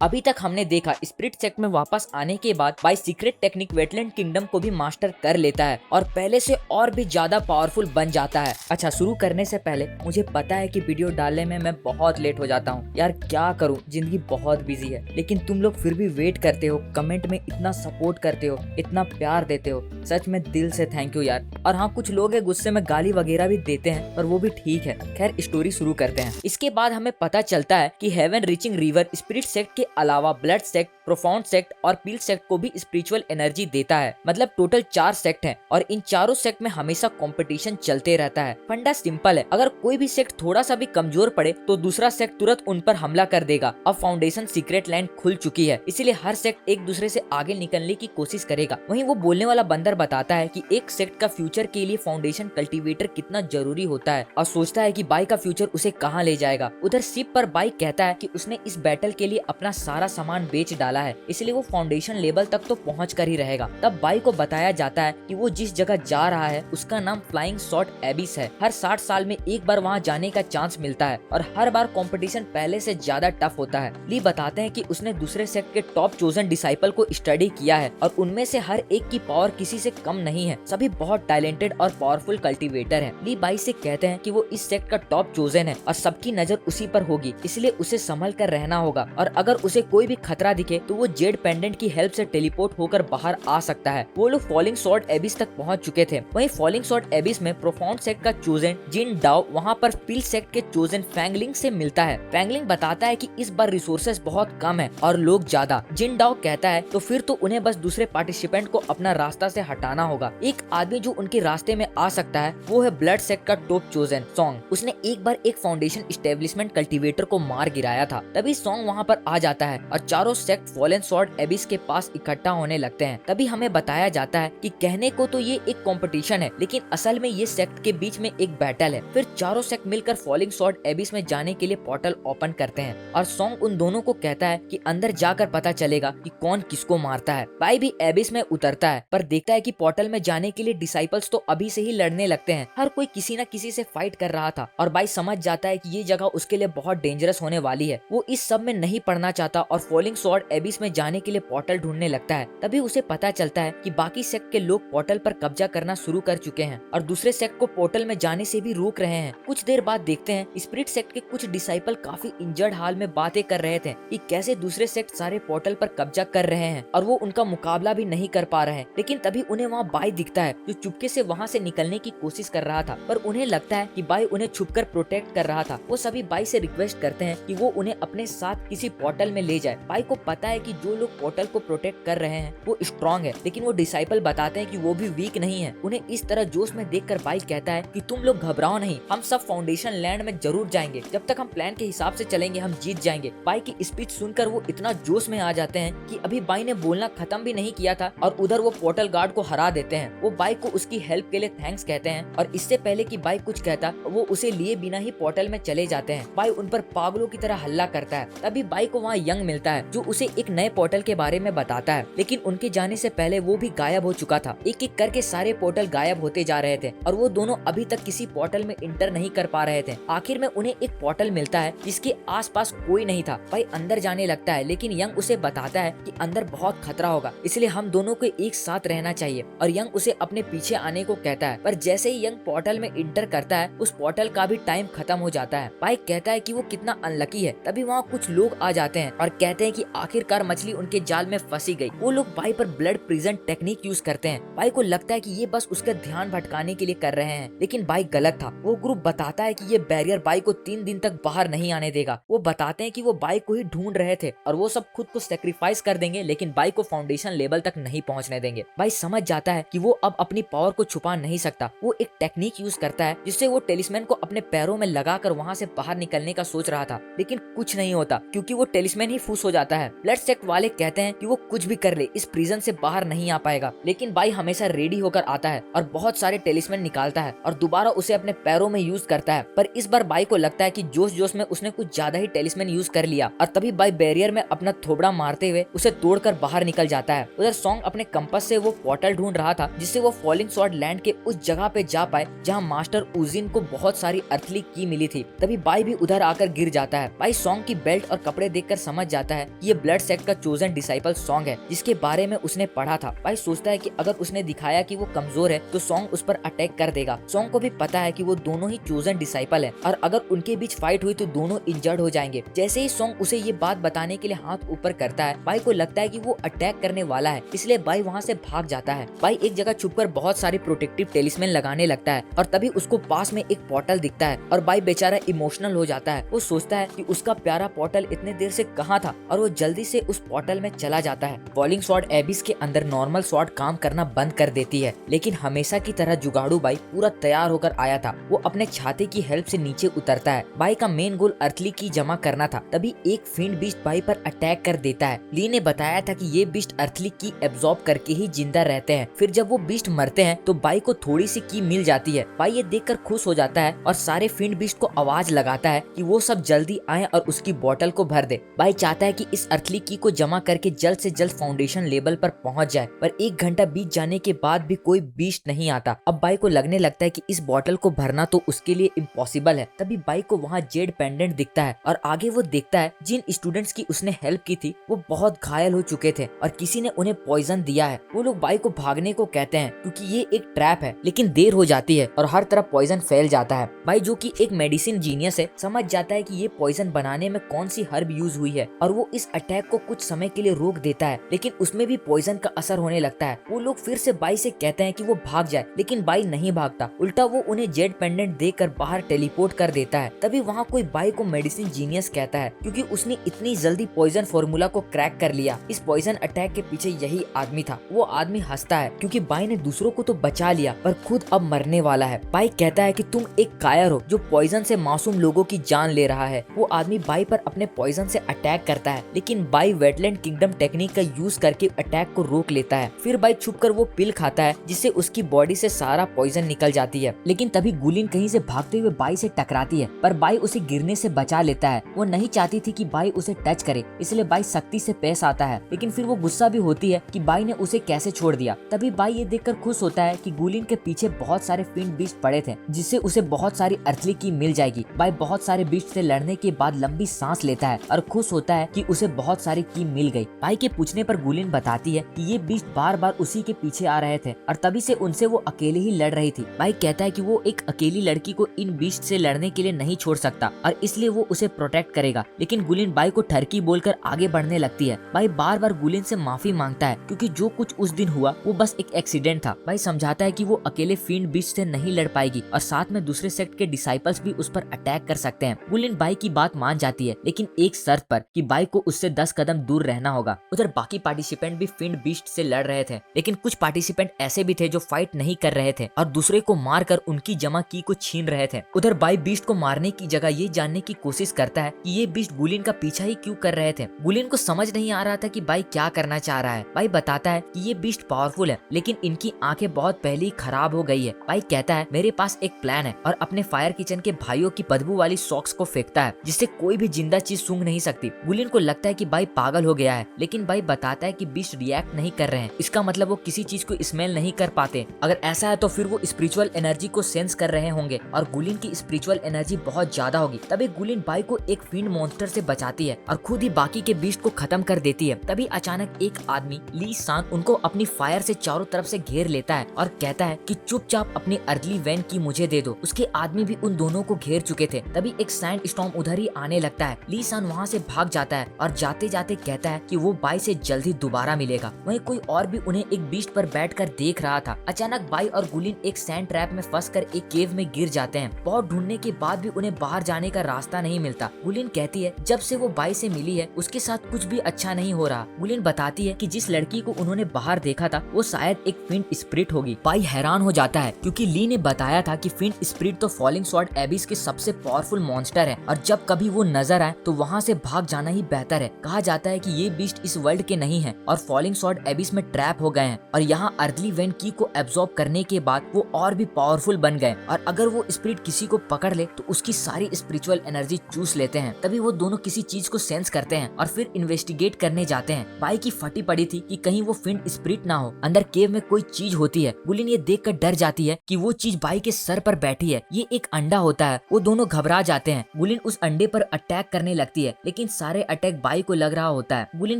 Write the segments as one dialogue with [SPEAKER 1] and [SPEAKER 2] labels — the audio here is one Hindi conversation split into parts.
[SPEAKER 1] अभी तक हमने देखा स्पिरिट सेक्ट में वापस आने के बाद by secret technique wetland kingdom को भी मास्टर कर लेता है और पहले से और भी ज्यादा पावरफुल बन जाता है। अच्छा, शुरू करने से पहले मुझे पता है कि वीडियो डालने में मैं बहुत लेट हो जाता हूँ यार, क्या करूँ, जिंदगी बहुत बिजी है, लेकिन तुम लोग फिर भी वेट करते हो, कमेंट में इतना सपोर्ट करते हो, इतना प्यार देते हो, सच में दिल से थैंक यू यार। और हाँ, कुछ लोग गुस्से में गाली वगैरह भी देते हैं, पर वो भी ठीक है। खैर, स्टोरी शुरू करते हैं। इसके बाद हमें पता चलता है कि heaven reaching river spirit sect के अलावा ब्लड सेक्ट, प्रोफाउंड सेक्ट और पील सेक्ट को भी स्पिरिचुअल एनर्जी देता है। मतलब टोटल 4 सेक्ट हैं और इन चारों सेक्ट में हमेशा कंपटीशन चलते रहता है। फंडा सिंपल है, अगर कोई भी सेक्ट थोड़ा सा भी कमजोर पड़े तो दूसरा सेक्ट तुरंत उन पर हमला कर देगा। अब फाउंडेशन सीक्रेट लैंड खुल चुकी है, इसीलिए हर सेक्ट एक दूसरे से आगे निकलने की कोशिश करेगा। वहीं वो बोलने वाला बंदर बताता है कि एक सेक्ट का फ्यूचर के लिए फाउंडेशन कल्टीवेटर कितना जरूरी होता है और सोचता है कि बाई का फ्यूचर उसे कहाँ ले जाएगा। उधर शिप पर बाई कहता है कि उसने इस बैटल के लिए अपना सारा सामान बेच डाला है, इसलिए वो फाउंडेशन लेवल तक तो पहुंच कर ही रहेगा। तब बाई को बताया जाता है कि वो जिस जगह जा रहा है उसका नाम फ्लाइंग शॉट एबिस है। हर 60 साल में एक बार वहां जाने का चांस मिलता है और हर बार कंपटीशन पहले से ज्यादा टफ होता है। ली बताते हैं कि उसने दूसरे सेक्ट के टॉप चोजन डिसाइपल को स्टडी किया है और उनमें से हर एक की पावर किसी से कम नहीं है, सभी बहुत टैलेंटेड और पावरफुल कल्टीवेटर हैं। ली बाई से कहते हैं कि वो इस सेक्ट का टॉप चोजन है और सबकी नजर उसी पर होगी, इसलिए उसे संभल कर रहना होगा और अगर उसे कोई भी खतरा दिखे तो वो जेड पेंडेंट की हेल्प से टेलीपोर्ट होकर बाहर आ सकता है। वो लोग फॉलिंग शॉट एबिस तक पहुंच चुके थे। वहीं फॉलिंग शॉट एबिस में प्रोफाउंड सेक्ट का चोजन जिन डाओ वहां पर पील सेक्ट के चोजन फैंगलिंग से मिलता है। फैंगलिंग बताता है कि इस बार रिसोर्सेस बहुत कम है और लोग ज्यादा। जिन डाओ कहता है तो फिर तो उन्हें बस दूसरे पार्टिसिपेंट को अपना रास्ता से हटाना होगा। एक आदमी जो उनके रास्ते में आ सकता है वो है ब्लड सेक्ट का टॉप चोजन सॉन्ग। उसने एक बार एक फाउंडेशन एस्टेब्लिशमेंट कल्टीवेटर को मार गिराया था, तभी सॉन्ग वहां पर आ जाता है और चारों सेक्ट फॉलन शॉट एबिस के पास इकट्ठा होने लगते हैं। तभी हमें बताया जाता है कि कहने को तो ये एक कंपटीशन है, लेकिन असल में ये सेक्ट के बीच में एक बैटल है। फिर चारों सेक्ट मिलकर फॉलिंग शॉट एबिस में जाने के लिए पोर्टल ओपन करते हैं और सॉन्ग उन दोनों को कहता है कि अंदर जाकर पता चलेगा कि कौन किसको मारता है। बाई भी एबिस में उतरता है पर देखता है कि पोर्टल में जाने के लिए डिसाइपल्स तो अभी से ही लड़ने लगते हैं। हर कोई किसी न किसी से फाइट कर रहा था और बाई समझ जाता है कि ये जगह उसके लिए बहुत डेंजरस होने वाली है। वो इस सब में नहीं पड़ना चाहता और फॉलिंग शॉट एबिस में जाने के लिए पोर्टल ढूंढने लगता है। तभी उसे पता चलता है कि बाकी सेक्ट के लोग पोर्टल पर कब्जा करना शुरू कर चुके हैं और दूसरे सेक्ट को पोर्टल में जाने से भी रोक रहे हैं। कुछ देर बाद देखते हैं स्पिरिट सेक्ट के कुछ डिसाइपल काफी इंजर्ड हाल में बातें कर रहे थे कि कैसे दूसरे सेक्ट सारे पोर्टल पर कब्जा कर रहे हैं और वो उनका मुकाबला भी नहीं कर पा रहे हैं। लेकिन तभी उन्हें वहाँ बाई दिखता है जो चुपके से वहाँ से निकलने की कोशिश कर रहा था, पर उन्हें लगता है कि बाई उन्हें छुपकर प्रोटेक्ट कर रहा था। वो सभी बाई से रिक्वेस्ट करते हैं कि वो उन्हें अपने साथ किसी पोर्टल में ले जाए। बाई को पता है कि जो लोग पोर्टल को प्रोटेक्ट कर रहे हैं वो स्ट्रॉन्ग है, लेकिन वो डिसाइपल बताते हैं कि वो भी वीक नहीं है। उन्हें इस तरह जोश में देखकर बाई कहता है कि तुम लोग घबराओ नहीं, हम सब फाउंडेशन लैंड में जरूर जाएंगे, जब तक हम प्लान के हिसाब से चलेंगे हम जीत जाएंगे। बाई की स्पीच सुनकर वो इतना जोश में आ जाते हैं कि अभी बाई ने बोलना खत्म भी नहीं किया था और उधर वो पोर्टल गार्ड को हरा देते हैं। वो बाई को उसकी हेल्प के लिए थैंक्स कहते हैं और इससे पहले कि बाई कुछ कहता वो उसे लिए बिना ही पोर्टल में चले जाते हैं। बाई उन पर पागलों की तरह हल्ला करता है। तभी बाई को वहाँ यंग मिलता है जो उसे एक नए पोर्टल के बारे में बताता है, लेकिन उनके जाने से पहले वो भी गायब हो चुका था। एक एक करके सारे पोर्टल गायब होते जा रहे थे और वो दोनों अभी तक किसी पोर्टल में इंटर नहीं कर पा रहे थे। आखिर में उन्हें एक पोर्टल मिलता है जिसके आसपास कोई नहीं था। बाई अंदर जाने लगता है, लेकिन यंग उसे बताता है कि अंदर बहुत खतरा होगा, इसलिए हम दोनों को एक साथ रहना चाहिए और यंग उसे अपने पीछे आने को कहता है। पर जैसे ही यंग पोर्टल में इंटर करता है उस पोर्टल का भी टाइम खत्म हो जाता है। बाई कहता है कि वो कितना अनलकी है। तभी वहाँ कुछ लोग आ जाते हैं और कहते हैं कि आखिरकार मछली उनके जाल में फंसी गई। वो लोग बाई पर ब्लड प्रिजन टेक्निक यूज करते हैं। बाई को लगता है कि ये बस उसका ध्यान भटकाने के लिए कर रहे हैं, लेकिन बाई गलत था। वो ग्रुप बताता है कि ये बैरियर बाई को 3 दिन तक बाहर नहीं आने देगा। वो बताते हैं कि वो बाई को ही ढूंढ रहे थे और वो सब खुद को सेक्रीफाइस कर देंगे, लेकिन बाई को फाउंडेशन लेवल तक नहीं पहुंचने देंगे। बाई समझ जाता है कि वो अब अपनी पावर को छुपा नहीं सकता। वो एक टेक्निक यूज करता है जिससे वो टेलिस्मैन को अपने पैरों में लगाकर वहाँ से बाहर निकलने का सोच रहा था, लेकिन कुछ नहीं होता क्योंकि वो टेलिस्मैन ही फूस हो जाता है। ब्लड ब्लड सेक्ट वाले कहते हैं कि वो कुछ भी कर ले इस प्रिजन से बाहर नहीं आ पाएगा, लेकिन बाई हमेशा रेडी होकर आता है और बहुत सारे टेलिस्मैन निकालता है और दोबारा उसे अपने पैरों में यूज करता है। पर इस बार बाई को लगता है कि जोश जोश में उसने कुछ ज्यादा ही टेलिस्मैन यूज कर लिया और तभी बाई बैरियर में अपना थोबड़ा मारते हुए उसे तोड़कर बाहर निकल जाता है। उधर सॉन्ग अपने कंपास से वो पोर्टल ढूंढ रहा था जिससे वो फॉलिंग स्वॉर्ड लैंड के उस जगह पे जा पाए जहाँ मास्टर उजिन को बहुत सारी अर्थली की मिली थी। तभी बाई भी उधर आकर गिर जाता है। बाई सॉन्ग की बेल्ट और कपड़े देखकर समझ जाता है कि ये ब्लड सेक्ट का चोजन डिसाइपल सॉन्ग है जिसके बारे में उसने पढ़ा था। बाई सोचता है कि अगर उसने दिखाया कि वो कमजोर है तो सॉन्ग उस पर अटैक कर देगा। सॉन्ग को भी पता है कि वो दोनों ही चोजन डिसाइपल है और अगर उनके बीच फाइट हुई तो दोनों इंजर्ड हो जाएंगे। जैसे ही सॉन्ग उसे ये बात बताने के लिए हाथ ऊपर करता है, बाई को लगता है कि वो अटैक करने वाला है, इसलिए बाई वहाँ से भाग जाता है। बाई एक जगह छुपकर बहुत सारी प्रोटेक्टिव टेलिस्मैन लगाने लगता है और तभी उसको पास में एक पोर्टल दिखता है और बाई बेचारा इमोशनल हो जाता है। वो सोचता है कि उसका प्यारा पोर्टल इतने देर से कहाँ था और वो जल्दी से उस पोर्टल में चला जाता है। फॉलिंग स्वॉर्ड एबिस के अंदर नॉर्मल स्वॉर्ड काम करना बंद कर देती है, लेकिन हमेशा की तरह जुगाड़ू बाई पूरा तैयार होकर आया था। वो अपने छाते की हेल्प से नीचे उतरता है। बाई का मेन गोल अर्थली की जमा करना था। तभी एक फिंड बीस्ट बाई पर अटैक कर देता है। ली ने बताया था कि ये बीस्ट अर्थली की एब्जॉर्ब करके ही जिंदा रहते हैं। फिर जब वो बीस्ट मरते हैं तो बाई को थोड़ी सी की मिल जाती है। बाई ये देखकर खुश हो जाता है और सारे फिंड बीस्ट को आवाज लगाता है कि वो सब जल्दी आए और उसकी बोतल को भर दे। बाई चाहता है कि इस अर्थली की को जमा करके जल्द से जल्द फाउंडेशन लेवल पर पहुंच जाए, पर 1 घंटा बीत जाने के बाद भी कोई बीस्ट नहीं आता। अब बाई को लगने लगता है कि इस बोतल को भरना तो उसके लिए इम्पॉसिबल है। तभी बाई को वहाँ जेड पेंडेंट दिखता है और आगे वो देखता है जिन स्टूडेंट्स की उसने हेल्प की थी वो बहुत घायल हो चुके थे और किसी ने उन्हें पॉइजन दिया है। वो लोग बाई को भागने को कहते हैं क्योंकि ये एक ट्रैप है, लेकिन देर हो जाती है और हर तरफ पॉइजन फैल जाता है। बाई जो कि एक मेडिसिन जीनियस है समझ जाता है कि ये पॉइजन बनाने में कौन सी हर्ब यूज हुई है और वो इस अटैक को कुछ समय के लिए रोक देता है, लेकिन उसमें भी पॉइजन का असर होने लगता है। वो लोग फिर से बाई से कहते हैं कि वो भाग जाए, लेकिन बाई नहीं भागता, उल्टा वो उन्हें जेड पेंडेंट देकर बाहर टेलीपोर्ट कर देता है। तभी वहाँ कोई बाई को मेडिसिन जीनियस कहता है क्योंकि उसने इतनी जल्दी पॉइजन फॉर्मूला को क्रैक कर लिया। इस पॉइजन अटैक के पीछे यही आदमी था। वो आदमी हंसता है क्योंकि बाई ने दूसरों को तो बचा लिया पर खुद अब मरने वाला है। बाई कहता है कि तुम एक कायर हो जो पॉइजन से मासूम लोगों की जान ले रहा है। वो आदमी बाई पर अपने पॉइजन से अटैक करता है, लेकिन बाई वेटलैंड किंगडम टेक्निक का यूज करके अटैक को रोक लेता है। फिर बाई छुपकर वो पिल खाता है जिससे उसकी बॉडी से सारा पॉइजन निकल जाती है। लेकिन तभी गुलिन कहीं से भागते हुए बाई से टकराती है, पर बाई उसे गिरने से बचा लेता है। वो नहीं चाहती थी कि बाई उसे टच करे, इसलिए बाई सख्ती से पेश आता है, लेकिन फिर वो गुस्सा भी होती है कि बाई ने उसे कैसे छोड़ दिया। तभी बाई ये देखकर खुश होता है कि गुलिन के पीछे बहुत सारे फिंड बीस्ट पड़े थे जिससे उसे बहुत सारी अर्थली की मिल जाएगी। बाई बहुत सारे बीस्ट से लड़ने के बाद लंबी सांस लेता है और खुश होता है कि उसे बहुत सारी की मिल गई। बाई के पूछने पर गुलिन बताती है कि ये बीस्ट बार बार उसी के पीछे आ रहे थे और तभी से उनसे वो अकेले ही लड़ रही थी। बाई कहता है कि वो एक अकेली लड़की को इन बीस्ट से लड़ने के लिए नहीं छोड़ सकता और इसलिए वो उसे प्रोटेक्ट करेगा, लेकिन गुलिन बाई को ठरकी बोलकर आगे बढ़ने लगती है। बाई बार बार गुलिन से माफी मांगता है क्योंकि जो कुछ उस दिन हुआ वो बस एक एक्सीडेंट था। बाई समझाता है कि वो अकेले फिंड बीस्ट से नहीं लड़ पाएगी और साथ में दूसरे सेक्ट के डिसाइपल्स भी उस पर अटैक कर सकते हैं। गुलिन बाई की बात मान जाती है, लेकिन एक शर्त पर कि बाई को उससे 10 कदम दूर रहना होगा। उधर बाकी पार्टिसिपेंट भी फिंड बीस्ट से लड़ रहे थे, लेकिन कुछ पार्टिसिपेंट ऐसे भी थे जो फाइट नहीं कर रहे थे और दूसरे को मारकर उनकी जमा की को छीन रहे थे। उधर बाई बीस्ट को मारने की जगह ये जानने की कोशिश करता है कि ये बीस्ट गुलिन का पीछा ही क्यों कर रहे थे। गुलिन को समझ नहीं आ रहा था कि बाई क्या करना चाह रहा है। बाई बताता है कि ये बीस्ट पावरफुल है, लेकिन इनकी आंखें बहुत पहले ही खराब हो गई है। बाई कहता है मेरे पास एक प्लान है और अपने फायर किचन के भाइयों की बदबू वाली सॉक्स को फेंकता है जिससे कोई भी जिंदा चीज सूंघ नहीं सकती। गुलिन को लगता है कि बाई पागल हो गया है, लेकिन बाई बताता है कि बीस्ट रिएक्ट नहीं कर रहे हैं, इसका मतलब वो किसी चीज को स्मेल नहीं कर पाते। अगर ऐसा है तो फिर वो स्पिरिचुअल एनर्जी को सेंस कर रहे होंगे और गुलिन की स्पिरिचुअल एनर्जी बहुत ज्यादा होगी। तभी गुलिन बाई को एक फिंड मॉन्स्टर से बचाती है और खुद ही बाकी के बीस्ट को खत्म कर देती है। तभी अचानक एक आदमी ली सान उनको अपनी फायर से चारों तरफ से घेर लेता है और कहता है कि चुपचाप अपनी अर्ली वैन की मुझे दे दो। उसके आदमी भी उन दोनों को घेर चुके थे। तभी एक सैंड स्टॉर्म उधर ही आने लगता है। ली सान वहाँ से भाग जाता है और जाते जाते कहता है कि वो बाई से जल्दी दोबारा मिलेगा। वहीं कोई और भी उन्हें एक बीस्ट पर बैठकर देख रहा था। अचानक बाई और गुलिन एक सैंड ट्रैप में फंसकर एक केव में गिर जाते हैं। बहुत ढूंढने के बाद भी उन्हें बाहर जाने का रास्ता नहीं मिलता। गुलिन कहती है जब से वो बाई से मिली है उसके साथ कुछ भी अच्छा नहीं हो रहा। गुलिन बताती है कि जिस लड़की को उन्होंने बाहर देखा था वो शायद एक फिंड स्पिरिट होगी। बाई हैरान हो जाता है क्योंकि ली ने बताया था कि फिंड स्पिरिट तो फॉलिंग स्वॉर्ड एबिस के सबसे पावरफुल मॉन्स्टर है और जब कभी वो नजर आए तो वहाँ से भाग जाना ही बेहतर है। कहा जाता है कि ये बीस्ट इस वर्ल्ड के नहीं है और फॉलिंग स्वॉर्ड एबिस में ट्रैप हो गए हैं और यहाँ अर्थली वेन की को एब्जॉर्ब करने के बाद वो और भी पावरफुल बन गए और अगर वो स्पिरिट किसी को पकड़ ले तो उसकी सारी स्पिरिचुअल एनर्जी चूस लेते हैं। तभी वो दोनों किसी चीज को सेंस करते हैं और फिर इन्वेस्टिगेट करने जाते हैं। बाई की फटी पड़ी थी कि कहीं वो फिंड स्पिरिट ना हो, अंदर केव में कोई चीज होती है। गुलिन ये देख कर डर जाती है कि वो चीज बाई के सर पर बैठी है, ये एक अंडा होता है। वो दोनों घबरा जाते हैं। गुलिन उस अंडे पर अटैक करने लगती है लेकिन सारे अटैक बाई को लग रहा होता है। गुलिन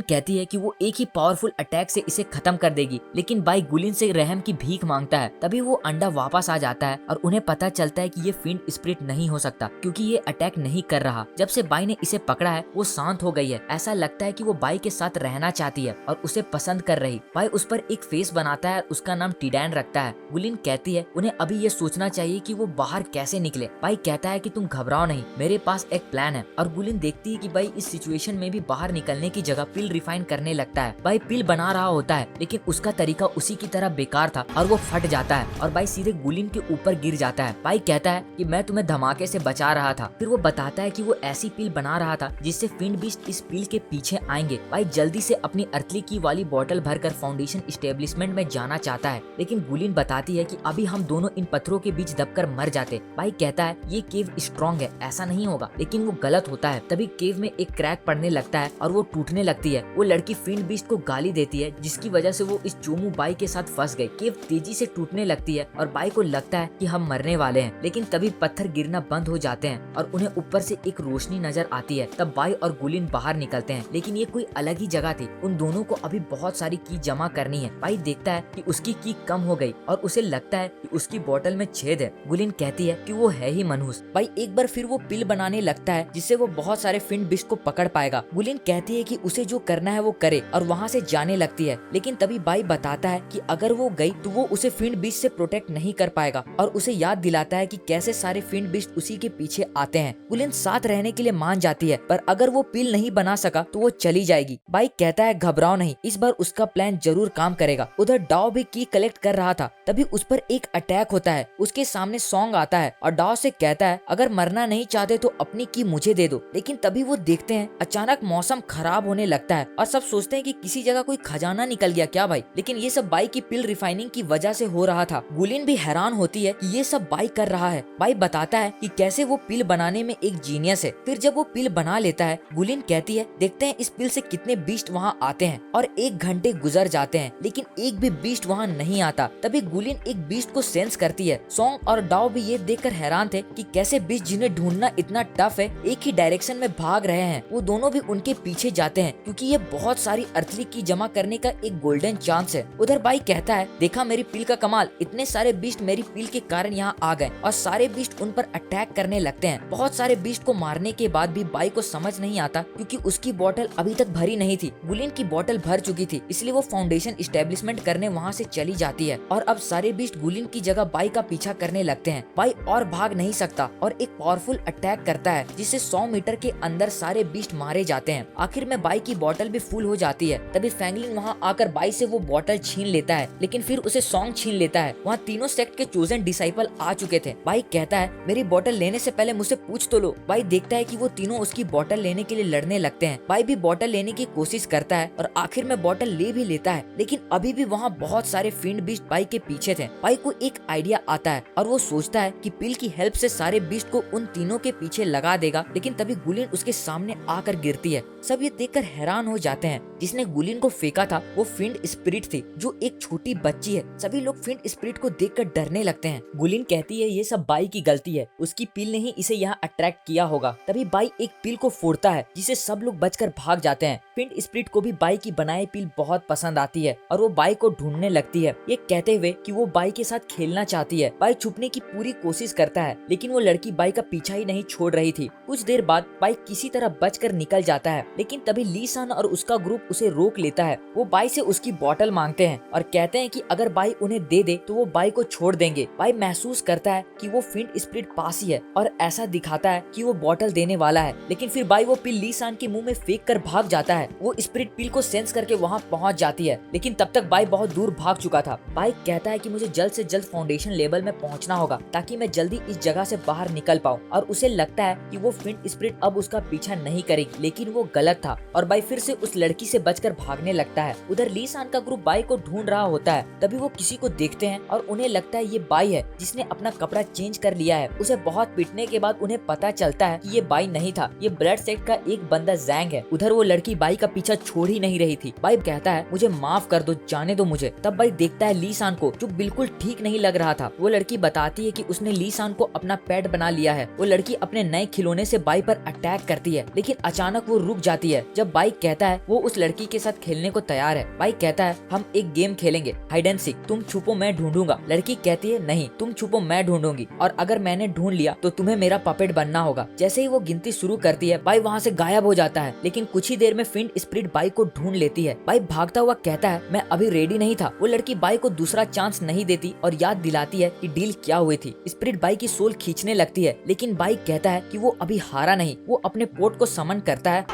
[SPEAKER 1] कहती है कि वो एक ही पावरफुल अटैक से इसे खत्म कर देगी लेकिन बाई गुलिन से रहम की भीख मांगता है। तभी वो अंडा वापस आ जाता है और उन्हें पता चलता है कि ये फिंड स्पिरिट नहीं हो सकता क्योंकि ये अटैक नहीं कर रहा। जब से बाई ने इसे पकड़ा है वो शांत हो गई है। ऐसा लगता है कि वो बाई के साथ रहना चाहती है और उसे पसंद कर रही। बाई उस पर एक फेस बनाता है और उसका नाम टीडैन रखता है। गुलिन कहती है उन्हें अभी ये सोचना चाहिए कि वो बाहर कैसे निकले। बाई कहता है कि तुम घबराओ नहीं, मेरे पास एक प्लान है। और गुलिन देखती है कि बाई इस सिचुएशन में भी बाहर निकलने की जगह पिल रिफाइन करने लगता है। बाई पिल बना रहा होता है लेकिन उसका तरीका उसी की तरह बेकार था और वो फट जाता है और बाई सीधे गुलिन के ऊपर गिर जाता है। बाई कहता है कि मैं तुम्हें धमाके से बचा रहा था। फिर वो बताता है कि वो ऐसी पिल बना रहा था जिससे फिंड बीस्ट इस पिल के पीछे आएंगे। बाई जल्दी से अपनी अर्थली की वाली बोतल भरकर फाउंडेशन एस्टेब्लिशमेंट में जाना चाहता है लेकिन गुलिन बताती है कि अभी हम दोनों इन पत्थरों के बीच दबकर मर जाते। बाई कहता है ये केव स्ट्रॉन्ग है, ऐसा नहीं होगा, लेकिन वो गलत होता है। तभी केव में एक क्रैक पड़ने लगता है और वो टूटने लगती है। वो लड़की फिंड बीस्ट को गाली देती है जिसकी वजह से वो इस चोमू बाई के साथ फंस गई। केव तेजी से टूटने लगती है और बाई को लगता है कि हम मरने वाले हैं लेकिन तभी पत्थर गिरना बंद हो जाते हैं और उन्हें ऊपर से एक रोशनी नजर आती है। तब बाई और गुलिन बाहर निकलते हैं लेकिन ये कोई अलग ही जगह थी। उन दोनों को अभी बहुत सारी की जमा करनी है। बाई देखता है कि उसकी की कम हो गई और उसे लगता है कि उसकी बोतल में छेद है। गुलिन कहती है कि वो है ही मनहूस। बाई एक बार फिर वो पिल बनाने लगता है जिससे वो बहुत सारे फिंड बीस्ट को पकड़ पाएगा। गुलिन कहती है कि उसे जो करना है वो करे और वहाँ से जाने लगती है लेकिन तभी बाई बताता है कि अगर वो गई तो वो उसे फिंड बीस्ट से प्रोटेक्ट नहीं कर पाएगा और उसे याद दिलाता है कि कैसे सारे फिंड बीस्ट उसी के पीछे आते हैं। गुलिन साथ रहने के लिए मान जाती है पर अगर वो पिल नहीं बना सका तो वो चली जाएगी। बाई कहता है घबराओ नहीं, इस बार उसका प्लान जरूर काम करेगा। उधर डाओ भी की कलेक्ट कर रहा था तभी उस पर एक अटैक होता है। उसके सामने सॉन्ग आता है और डाओ से कहता है अगर मरना नहीं चाहते तो अपनी की मुझे दे दो। लेकिन तभी वो देखते हैं अचानक मौसम खराब होने लगता है और सब सोचते हैं कि किसी जगह कोई खजाना निकल गया क्या भाई, लेकिन ये सब बाई की पिल रिफाइनिंग की वजह से हो रहा था। गुलिन भी हैरान होती है कि ये सब बाई कर रहा है। बाई बताता है कि कैसे वो पिल बनाने में एक जीनियस है। फिर जब वो पिल बना लेता है गुलिन कहती है देखते हैं इस पिल से कितने बीस्ट वहाँ आते हैं। और 1 घंटे गुजर जाते हैं लेकिन एक भी बीस्ट वहाँ नहीं आता। तभी गुलिन एक बीस्ट को सेंस करती है। सॉन्ग और डाओ भी ये देखकर हैरान थे कि कैसे बीस्ट जिन्हें ढूंढना इतना टफ है एक ही डायरेक्शन में भाग रहे हैं। वो दोनों भी उनके पीछे जाते हैं क्योंकि ये बहुत सारी अर्थली की जमा करने का एक गोल्डन चांस है। उधर बाई कहता है देखा मेरी पिल का कमाल, इतने सारे बीस्ट मेरी पिल के कारण यहाँ आ गए और सारे बीस्ट उन पर अटैक करने लगते हैं। बहुत सारे बीस्ट को मारने के बाद भी बाई को समझ नहीं आता क्योंकि उसकी बोतल अभी तक भरी नहीं थी। गुलिन की बोतल भर चुकी थी इसलिए वो फाउंडेशन एस्टेब्लिशमेंट करने वहाँ से चली जाती है और अब सारे बीस्ट गुलिन की जगह बाई का पीछा करने लगते हैं। बाई और भाग नहीं सकता और एक पावरफुल अटैक करता है जिससे 100 मीटर के अंदर सारे बीस्ट मारे जाते हैं। आखिर में बाई की बोतल भी फुल हो जाती है। तभी फैंगलिन वहाँ आकर बाई से वो बोतल छीन लेता है लेकिन फिर उसे सॉन्ग छीन लेता है। वहाँ तीनों सेक्ट के चोजन डिसाइपल आ चुके थे। बाई कहता है मेरी बोतल लेने से पहले मुझसे पूछ तो लो। बाई देखता है कि वो तीनों उसकी बोतल लेने के लिए लड़ने लगते हैं। बाई भी बोतल लेने की कोशिश करता है और आखिर में बोतल ले भी लेता है लेकिन अभी भी वहाँ बहुत सारे फिंड बीस्ट बाई के पीछे थे। बाई को एक आइडिया आता है और वो सोचता है कि पिल की हेल्प से सारे बीस्ट को उन तीनों के पीछे लगा देगा लेकिन तभी गुलिन उसके सामने आकर गिरती है। सब ये देखकर हैरान हो जाते हैं। जिसने गुलिन को फेंका था वो फिंड स्पिरिट थी जो एक छोटी बच्ची है। सभी लोग फिंड स्पिरिट को देखकर डरने लगते हैं। गुलिन कहती है ये सब बाई की गलती है, उसकी पिल ने ही इसे यहाँ अट्रैक्ट किया होगा। तभी बाई एक पिल को फोड़ता है जिसे सब लोग बचकर भाग जाते हैं। फिंड स्पिरिट को भी बाई की बनाई पिल बहुत पसंद आती है और वो बाई को ढूंढने लगती है ये कहते हुए कि वो बाई के साथ खेलना चाहती है। बाई छुपने की पूरी कोशिश करता है लेकिन वो लड़की बाई का पीछा ही नहीं छोड़ रही थी। कुछ देर बाद बाई किसी तरह बचकर निकल जाता है लेकिन तभी ली सान और उसका ग्रुप उसे रोक लेता है। वो बाई से उसकी बोतल मांगते हैं और कहते हैं कि अगर बाई उन्हें दे दे तो वो बाई को छोड़ देंगे। बाई महसूस करता है कि वो फिंड स्पिरिट पास ही है और ऐसा दिखाता है कि वो बोतल देने वाला है लेकिन फिर बाई वो पिल ली सान के मुंह में फेंक कर भाग जाता है। वो स्पिरिट पिल को सेंस करके वहाँ पहुँच जाती है लेकिन तब तक बाई बहुत दूर भाग चुका था। बाई कहता है कि मुझे जल्द से जल्द फाउंडेशन लेवल में पहुँचना होगा ताकि मैं जल्दी इस जगह से बाहर निकल पाऊँ और उसे लगता है कि वो फिंड स्पिरिट अब उसका पीछा नहीं करेगी लेकिन वो गलत गलत था और बाई फिर से उस लड़की से बचकर भागने लगता है। उधर ली सान का ग्रुप बाई को ढूंढ रहा होता है। तभी वो किसी को देखते हैं और उन्हें लगता है ये बाई है जिसने अपना कपड़ा चेंज कर लिया है। उसे बहुत पीटने के बाद उन्हें पता चलता है कि ये बाई नहीं था, ये ब्लड सेक्ट का एक बंदा जैंग है। उधर वो लड़की बाई का पीछा छोड़ ही नहीं रही थी। बाई कहता है मुझे माफ कर दो, जाने दो मुझे। तब बाई देखता है ली सान को जो बिल्कुल ठीक नहीं लग रहा था। वो लड़की बताती है कि उसने ली सान को अपना पेट बना लिया है। वो लड़की अपने नए खिलौने से बाई पर अटैक करती है, लेकिन अचानक वो रुक जाती है जब बाई कहता है वो उस लड़की के साथ खेलने को तैयार है। बाई कहता है हम एक गेम खेलेंगे, हाइड एंड सीक, तुम छुपो मैं ढूंढूंगा। लड़की कहती है नहीं, तुम छुपो मैं ढूंढूंगी, और अगर मैंने ढूंढ लिया तो तुम्हें मेरा पपेट बनना होगा। जैसे ही वो गिनती शुरू करती है बाई वहाँ से गायब हो जाता है, लेकिन कुछ ही देर में फिंड स्प्रिट बाई को ढूंढ लेती है। बाई भागता हुआ कहता है मैं अभी रेडी नहीं था। वो लड़की बाई को दूसरा चांस नहीं देती और याद दिलाती है कि डील क्या हुई थी। स्प्रिट बाई की सोल खींचने लगती है, लेकिन बाई कहता है कि वो अभी हारा नहीं। वो अपने पोर्ट को समन करता है।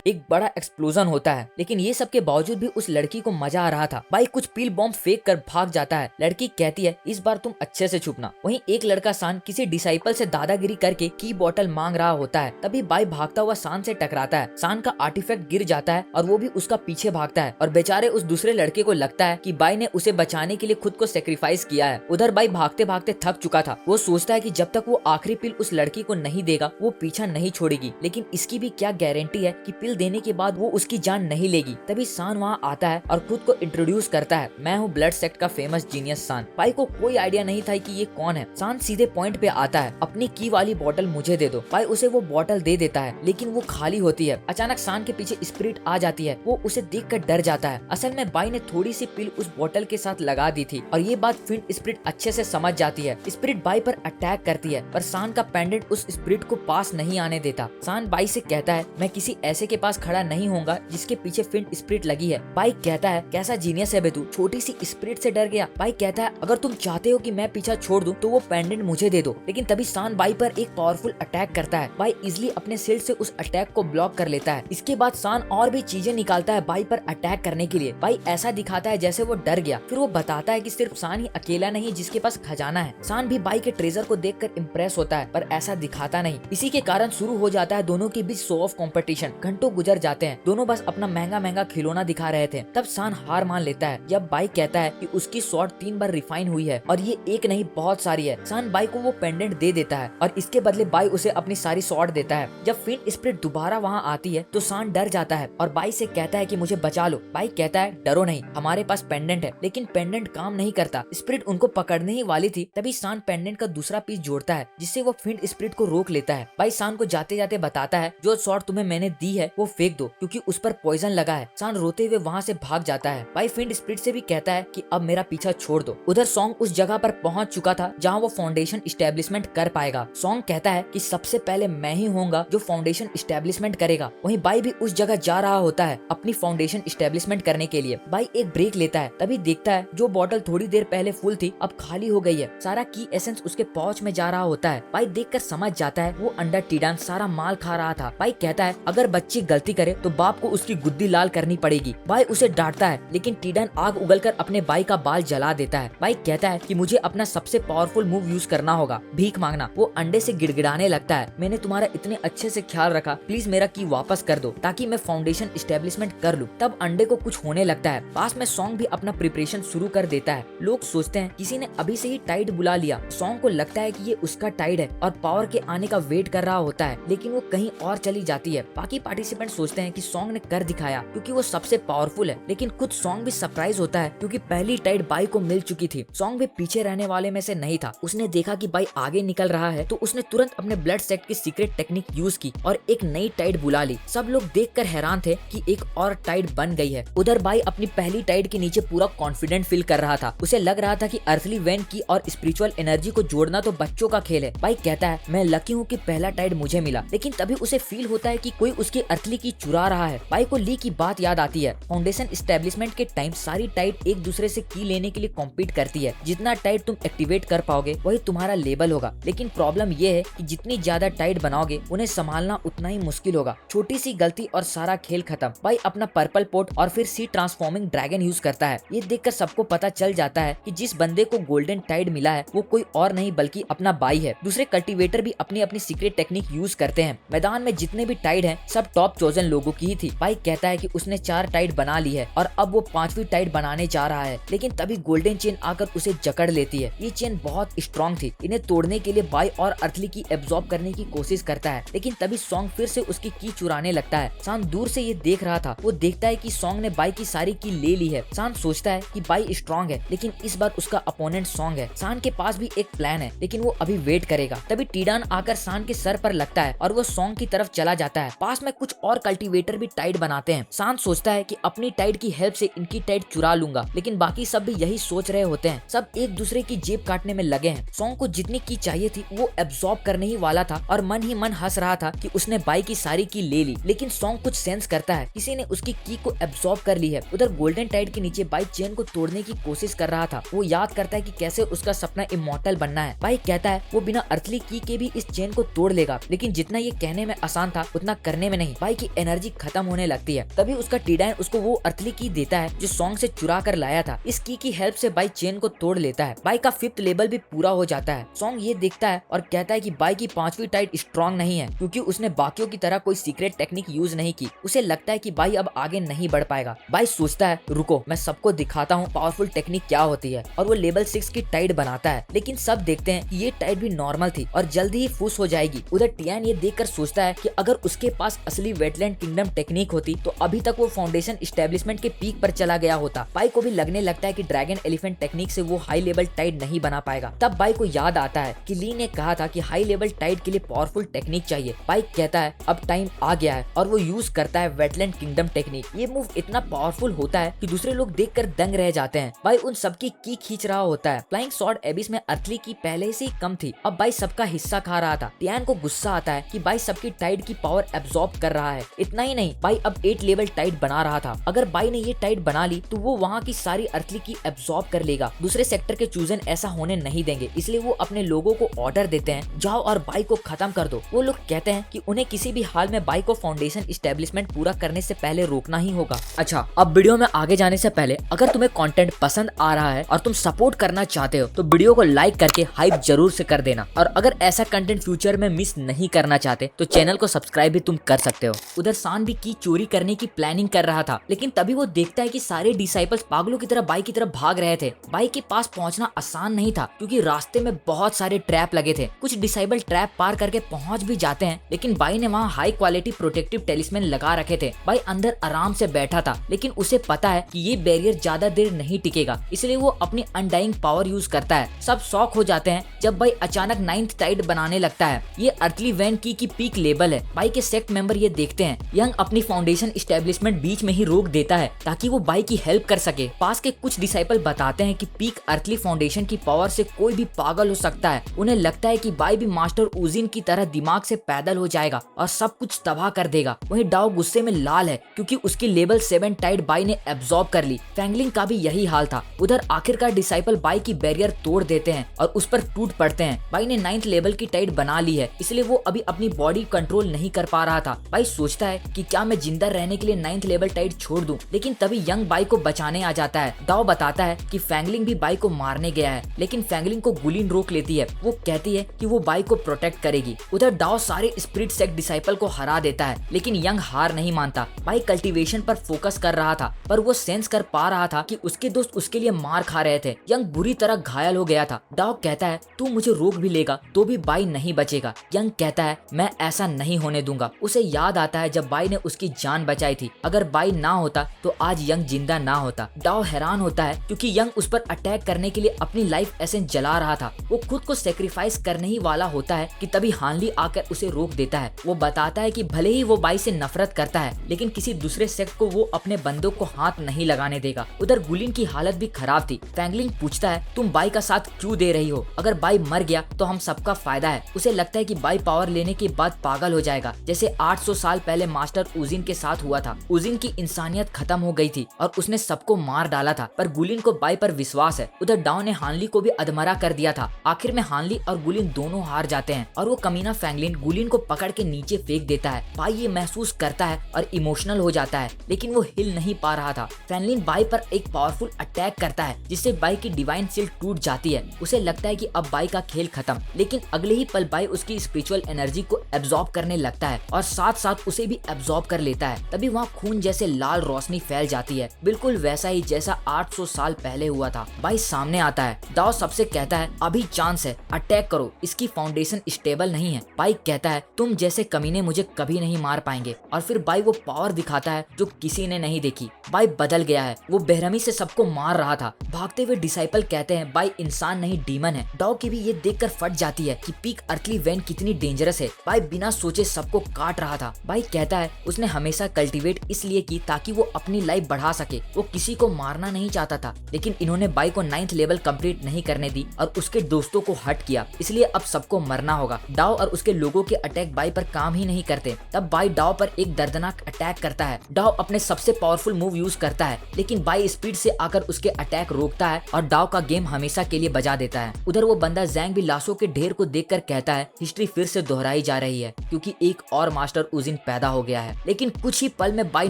[SPEAKER 1] एक बड़ा एक्सप्लोजन होता है, लेकिन ये सब के बावजूद भी उस लड़की को मजा आ रहा था। बाई कुछ पील बॉम्ब फेंक कर भाग जाता है। लड़की कहती है इस बार तुम अच्छे से छुपना। वहीं एक लड़का सान किसी डिसाइपल से दादागिरी करके की बोतल मांग रहा होता है। तभी बाई भागता हुआ सान से टकराता है। सान का आर्टिफैक्ट गिर जाता है और वो भी उसका पीछे भागता है, और बेचारे उस दूसरे लड़के को लगता है कि बाई ने उसे बचाने के लिए खुद को सेक्रीफाइस किया है। उधर बाई भागते भागते थक चुका था। वो सोचता है कि जब तक वो आखिरी पिल उस लड़की को नहीं देगा वो पीछा नहीं छोड़ेगी, लेकिन इसकी भी क्या गारंटी है कि पिल देने के बाद वो उसकी जान नहीं लेगी। तभी सान वहाँ आता है और खुद को इंट्रोड्यूस करता है, मैं हूँ ब्लड सेक्ट का फेमस जीनियस सान। बाई को कोई आइडिया नहीं था कि ये कौन है। सान सीधे पॉइंट पे आता है, अपनी की वाली बोतल मुझे दे दो। बाई उसे वो बोतल दे देता है, लेकिन वो खाली होती है। अचानक सान के पीछे स्पिरिट आ जाती है। वो उसे देखकर डर जाता है। असल में बाई ने थोड़ी सी पिल उस बोतल के साथ लगा दी थी, और ये बात फिंड स्पिरिट अच्छे से समझ जाती है। स्पिरिट बाई पर अटैक करती है, पर सान का पेंडेंट उस स्पिरिट को पास नहीं आने देता। सान बाई से कहता है मैं किसी ऐसे के पास खड़ा नहीं होऊंगा जिसके पीछे फिंड स्पिरिट लगी है। बाई कहता है कैसा जीनियस है बे तू, छोटी सी स्पिरिट से डर गया। बाई कहता है अगर तुम चाहते हो कि मैं पीछा छोड़ दूं तो वो पेंडेंट मुझे दे दो। लेकिन तभी सान बाई पर एक पावरफुल अटैक करता है। बाई इजिली अपने सिर से उस अटैक को ब्लॉक कर लेता है। इसके बाद सान और भी चीजें निकालता है बाई पर अटैक करने के लिए। बाई ऐसा दिखाता है जैसे वो डर गया। फिर वो बताता है कि सिर्फ सान ही अकेला नहीं जिसके पास खजाना है। सान भी बाई के ट्रेजर को देखकर इम्प्रेस होता है, पर ऐसा दिखाता नहीं। इसी के कारण शुरू हो जाता है दोनों के बीच शो ऑफ कंपटीशन। घंटों गुजर जाते हैं, दोनों बस अपना महंगा महंगा खिलौना दिखा रहे थे। तब सान हार मान लेता है जब बाई कहता है कि उसकी स्वॉर्ड 3 बार रिफाइन हुई है और ये एक नहीं बहुत सारी है। सान बाई को वो पेंडेंट दे देता है और इसके बदले बाई उसे अपनी सारी स्वॉर्ड देता है। जब फिंड स्पिरिट दोबारा वहाँ आती है तो सान डर जाता है और बाई से कहता है कि मुझे बचा लो। बाई कहता है डरो नहीं, हमारे पास पेंडेंट है। लेकिन पेंडेंट काम नहीं करता। स्पिरिट उनको पकड़ने ही वाली थी, तभी सान पेंडेंट का दूसरा पीस जोड़ता है जिससे वो फिंड स्पिरिट को रोक लेता है। बाई सान को जाते जाते बताता है जो स्वॉर्ड तुम्हें मैंने दी है वो फेंक दो क्योंकि उस पर पॉइजन लगा है। सान रोते हुए वहाँ से भाग जाता है। बाई फिंड स्पिरिट से भी कहता है कि अब मेरा पीछा छोड़ दो। उधर सॉन्ग उस जगह पर पहुंच चुका था जहाँ वो फाउंडेशन इस्टेब्लिशमेंट कर पाएगा। सॉन्ग कहता है कि सबसे पहले मैं ही होऊंगा जो फाउंडेशन इस्टेब्लिशमेंट करेगा। वहीं बाई भी उस जगह जा रहा होता है अपनी फाउंडेशन इस्टेब्लिशमेंट करने के लिए। बाई एक ब्रेक लेता है, तभी देखता है जो बॉटल थोड़ी देर पहले फुल थी अब खाली हो गई है। सारा की एसेंस उसके पाउच में जा रहा होता है। बाई देखकर समझ जाता है वो अंडर टीडान सारा माल खा रहा था। बाई कहता है अगर बच्ची गलती करे तो बाप को उसकी गुद्दी लाल करनी पड़ेगी। बाई उसे डांटता है, लेकिन टीडन आग उगलकर अपने बाई का बाल जला देता है। बाई कहता है कि मुझे अपना सबसे पावरफुल मूव यूज करना होगा, भीख मांगना। वो अंडे से गिड़गिड़ाने लगता है, मैंने तुम्हारा इतने अच्छे से ख्याल रखा, प्लीज मेरा की वापस कर दो ताकि मैं फाउंडेशन इस्टेब्लिशमेंट कर लूं। तब अंडे को कुछ होने लगता है। पास में सॉन्ग भी अपना प्रिपरेशन शुरू कर देता है। लोग सोचते हैं किसी ने अभी से ही टाइड बुला लिया। सॉन्ग को लगता है कि ये उसका टाइड है और पावर के आने का वेट कर रहा होता है, लेकिन वो कहीं और चली जाती है। बाकी पार्टिसिपेंट सोचते हैं कि सॉन्ग ने कर दिखाया क्योंकि वो सबसे पावरफुल है, लेकिन खुद सॉन्ग भी सरप्राइज होता है क्योंकि पहली टाइड बाई को मिल चुकी थी। सॉन्ग भी पीछे रहने वाले में से नहीं था। उसने देखा कि बाई आगे निकल रहा है तो उसने तुरंत अपने ब्लड सेक्ट की सीक्रेट टेक्निक यूज की और एक नई टाइड बुला ली। सब लोग देखकर हैरान थे कि एक और टाइड बन गई है। उधर बाई अपनी पहली टाइड के नीचे पूरा कॉन्फिडेंट फील कर रहा था। उसे लग रहा था कि अर्थली वेन की और स्पिरिचुअल एनर्जी को जोड़ना तो बच्चों का खेल है। बाई कहता है मैं लकी हूँ कि पहला टाइड मुझे मिला, लेकिन तभी उसे फील होता है कि कोई उसकी अर्थली की चुरा रहा है। बाई को ली की बात याद आती है। फाउंडेशन एस्टेब्लिशमेंट के टाइम सारी टाइट एक दूसरे से की लेने के लिए कॉम्पीट करती है। जितना टाइट तुम एक्टिवेट कर पाओगे वही तुम्हारा लेबल होगा, लेकिन प्रॉब्लम ये है कि जितनी ज्यादा टाइट बनाओगे उन्हें संभालना उतना ही मुश्किल होगा। छोटी सी गलती और सारा खेल खत्म। बाई अपना पर्पल पोर्ट और फिर सी ट्रांसफॉर्मिंग ड्रैगन यूज करता है। ये देखकर सबको पता चल जाता है कि जिस बंदे को गोल्डन टाइड मिला है वो कोई और नहीं बल्कि अपना बाई है। दूसरे कल्टीवेटर भी अपनी अपनी सीक्रेट टेक्निक यूज करते हैं। मैदान में जितने भी टाइड हैं सब टॉप चोजन लोगों की ही थी। बाई कहता है कि उसने 4 टाइड बना ली है और अब वो 5वीं टाइड बनाने जा रहा है, लेकिन तभी गोल्डन चेन आकर उसे जकड़ लेती है। ये चेन बहुत स्ट्रॉन्ग थी। इन्हें तोड़ने के लिए बाई और अर्थली की एब्जॉर्ब करने की कोशिश करता है, लेकिन तभी सॉन्ग फिर से उसकी की चुराने लगता है। सान दूर से ये देख रहा था। वो देखता है कि सॉन्ग ने बाई की सारी की ले ली है। सान सोचता है कि बाई स्ट्रॉन्ग है, लेकिन इस बार उसका अपोनेंट सॉन्ग है। सान के पास भी एक प्लान है, लेकिन वो अभी वेट करेगा। तभी टीडान आकर सान के सर पर लगता है और वो सॉन्ग की तरफ चला जाता है। पास में कुछ और कल्टीवेटर भी टाइड बनाते हैं। सान सोचता है कि अपनी टाइड की हेल्प से इनकी टाइड चुरा लूंगा, लेकिन बाकी सब भी यही सोच रहे होते हैं। सब एक दूसरे की जेब काटने में लगे हैं। सॉन्ग को जितनी की चाहिए थी वो एब्जॉर्ब करने ही वाला था और मन ही मन हंस रहा था कि उसने बाई की सारी की ले ली, लेकिन सॉन्ग कुछ सेंस करता है किसी ने उसकी की को एब्जॉर्ब कर ली है। उधर गोल्डन टाइड के नीचे बाई चेन को तोड़ने की कोशिश कर रहा था। वो याद करता है कि कैसे उसका सपना इमॉर्टल बनना है। बाई कहता है वो बिना अर्थली की के भी इस चेन को तोड़ लेगा, लेकिन जितना ये कहने में आसान था उतना करने में नहीं। बाई की एनर्जी खत्म होने लगती है। तभी उसका टीडाइन उसको वो अर्थली की देता है जो सॉन्ग से चुरा कर लाया था। इस की हेल्प से बाई चेन को तोड़ लेता है। बाई का 5th लेवल भी पूरा हो जाता है। सॉन्ग ये देखता है और कहता है कि बाई की 5वीं टाइड स्ट्रॉन्ग नहीं है, क्योंकि उसने बाकियों की तरह कोई सीक्रेट टेक्निक यूज नहीं की। उसे लगता है कि बाई अब आगे नहीं बढ़ पाएगा। बाई सोचता है रुको मैं सबको दिखाता हूँ पावरफुल टेक्निक क्या होती है, और वो लेवल 6 की टाइड बनाता है। लेकिन सब देखते हैं कि ये टाइड भी नॉर्मल थी और जल्दी ही फुस हो जाएगी। उधर टियान ये देखकर सोचता है कि अगर उसके पास असली वेटलैंड किंगडम टेक्निक होती तो अभी तक वो फाउंडेशन एस्टेब्लिशमेंट के पीक पर चला गया होता। बाई को भी लगने लगता है कि ड्रैगन एलिफेंट टेक्निक से वो हाई लेवल टाइड नहीं बना पाएगा। तब बाई को याद आता है कि ली ने कहा था कि हाई लेवल टाइड के लिए पावरफुल टेक्निक चाहिए। बाई कहता है अब टाइम आ गया है और वो यूज करता है वेटलैंड किंगडम टेक्निक। ये मूव इतना पावरफुल होता है कि दूसरे लोग देखकर दंग रह जाते हैं। बाई उन सबकी की खींच रहा होता है। फ्लाइंग सॉर्ड एबिस में अर्थली की पहले से ही कम थी, अब बाई सबका हिस्सा खा रहा था। टियान को गुस्सा आता है कि बाई सबकी टाइड की पावर एब्जॉर्ब कर रहा है। इतना ही नहीं, बाई अब 8 लेवल टाइड बना रहा था। अगर बाई ने ये टाइड बना ली तो वो वहाँ की सारी अर्थली की एब्जॉर्ब कर लेगा। दूसरे सेक्टर के चूजन ऐसा होने नहीं देंगे, इसलिए वो अपने लोगों को ऑर्डर देते हैं जाओ और बाई को खत्म कर दो। वो लोग कहते हैं कि उन्हें किसी भी हाल में बाई को फाउंडेशन एस्टेब्लिशमेंट पूरा करने से पहले रोकना ही होगा। अच्छा, अब वीडियो में आगे जाने से पहले अगर तुम्हें कंटेंट पसंद आ रहा है और तुम सपोर्ट करना चाहते हो तो वीडियो को लाइक करके हाइप जरूर से कर देना, और अगर ऐसा कंटेंट फ्यूचर में मिस नहीं करना चाहते तो चैनल को सब्सक्राइब भी तुम कर सकते हो। उधर सान भी की चोरी करने की प्लानिंग कर रहा था, लेकिन तभी वो देखता है कि सारे डिसाइपल्स पागलों की तरह बाई की तरफ भाग रहे थे। बाई के पास पहुंचना आसान नहीं था क्योंकि रास्ते में बहुत सारे ट्रैप लगे थे। कुछ डिसाइबल ट्रैप पार करके पहुंच भी जाते हैं, लेकिन बाई ने वहाँ हाई क्वालिटी प्रोटेक्टिव टेलिस्मैन लगा रखे थे। बाई अंदर आराम से बैठा था, लेकिन उसे पता है कि ये बैरियर ज्यादा देर नहीं टिकेगा, इसलिए वो अपनी अनडाइंग पावर यूज करता है। सब शॉक हो जाते हैं जब बाई अचानक 9th टाइड बनाने लगता है। ये अर्थली वैन की पीक लेवल है। बाई के सेक्ट मेंबर ये देखते हैं। यंग अपनी फाउंडेशन एस्टेब्लिशमेंट बीच में ही रोक देता है ताकि वो बाई की हेल्प कर सके। पास के कुछ डिसाइपल बताते हैं कि पीक अर्थली फाउंडेशन की पावर से कोई भी पागल हो सकता है। उन्हें लगता है कि बाई भी मास्टर उजिन की तरह दिमाग से पैदल हो जाएगा और सब कुछ तबाह कर देगा। वहीं डाओ गुस्से में लाल है क्योंकि उसकी लेवल 7 टाइड बाई ने एब्जॉर्ब कर ली। फैंगलिंग का भी यही हाल था। उधर आखिरकार डिसाइपल बाई की बैरियर तोड़ देते हैं और उस पर टूट पड़ते हैं। बाई ने 9th लेवल की टाइड बना ली है, इसलिए वो अभी अपनी बॉडी कंट्रोल नहीं कर पा रहा था। बाई सोचता है कि क्या मैं जिंदा रहने के लिए 9th लेवल टाइड छोड़ दूं, लेकिन तभी यंग बाई को बचाने आ जाता है। डाओ बताता है कि फैंगलिंग भी बाई को मारने गया है, लेकिन फैंगलिंग को गुलिन रोक लेती है। वो कहती है कि वो बाई को प्रोटेक्ट करेगी। उधर डाओ सारे स्पिरिट सेक्ट डिसाइपल को हरा देता है, लेकिन यंग हार नहीं मानता। बाई कल्टीवेशन पर फोकस कर रहा था, पर वो सेंस कर पा रहा था कि उसके दोस्त उसके लिए मार खा रहे थे। यंग बुरी तरह घायल हो गया था। डाओ कहता है तू मुझे रोक भी लेगा तो भी बाई नहीं बचेगा। यंग कहता है मैं ऐसा नहीं होने दूंगा। उसे याद आता है जब बाई ने उसकी जान बचाई थी। अगर बाई ना होता तो आज यंग जिंदा ना होता। डाओ हैरान होता है क्योंकि यंग उस पर अटैक करने के लिए अपनी लाइफ एसेंस जला रहा था। वो खुद को सेक्रीफाइस करने ही वाला होता है कि तभी हानली आकर उसे रोक देता है। वो बताता है कि भले ही वो बाई से नफरत करता है, लेकिन किसी दूसरे सेक्ट को वो अपने बंदों को हाथ नहीं लगाने देगा। उधर गुलिन की हालत भी खराब थी। फैंगलिंग पूछता है तुम बाई का साथ क्यों दे रही हो? अगर बाई मर गया तो हम सबका फायदा है। उसे लगता है कि बाई पावर लेने के बाद पागल हो जाएगा, जैसे 800 साल साल पहले मास्टर उजिन के साथ हुआ था। उजिन की इंसानियत खत्म हो गई थी और उसने सबको मार डाला था, पर गुलिन को बाई पर विश्वास है। उधर डाओ ने हानली को भी अधमरा कर दिया था। आखिर में हानली और गुलिन दोनों हार जाते हैं और वो कमीना फैंगलिन गुलिन को पकड़ के नीचे फेंक देता है। बाई ये महसूस करता है और इमोशनल हो जाता है, लेकिन वो हिल नहीं पा रहा था। फैंगलिन बाई पर एक पावरफुल अटैक करता है जिससे बाई की डिवाइन सील टूट जाती है। उसे लगता है कि अब बाई का खेल खत्म, लेकिन अगले ही पल बाई उसकी स्पिरिचुअल एनर्जी को एब्जॉर्ब करने लगता है और साथ साथ उसे भी एब्जॉर्ब कर लेता है। तभी वहाँ खून जैसे लाल रोशनी फैल जाती है, बिल्कुल वैसा ही जैसा 800 साल पहले हुआ था। बाई सामने आता है। डाओ सबसे कहता है अभी चांस है, अटैक करो, इसकी फाउंडेशन स्टेबल नहीं है। बाई कहता है तुम जैसे कमीने मुझे कभी नहीं मार पाएंगे। और फिर बाई वो पावर दिखाता है जो किसी ने नहीं देखी। बाई बदल गया है, वो बेरहमी से सबको मार रहा था। भागते हुए डिसाइपल कहते हैं बाई इंसान नहीं डीमन है। डाओ की भी ये देखकर फट जाती है कि पीक अर्थली वेन कितनी डेंजरस है। बाई बिना सोचे सबको काट रहा था। बाई कहता है उसने हमेशा कल्टीवेट इसलिए की ताकि वो अपनी लाइफ बढ़ा सके। वो किसी को मारना नहीं चाहता था, लेकिन इन्होंने बाई को 9th लेवल कंप्लीट नहीं करने दी और उसके दोस्तों को हट किया, इसलिए अब सबको मरना होगा। डाओ और उसके लोगों के अटैक बाई पर काम ही नहीं करते। तब बाई डाओ पर एक दर्दनाक अटैक करता है। डाओ अपने सबसे पावरफुल मूव यूज करता है, लेकिन बाई स्पीड से आकर उसके अटैक रोकता है और डाओ का गेम हमेशा के लिए बजा देता है। उधर वो बंदा जैंग भी लाशों के ढेर को देखकर कहता है हिस्ट्री फिर से दोहराई जा रही है, क्योंकि एक और मास्टर उजिन पैदा हो गया है। लेकिन कुछ ही पल में बाई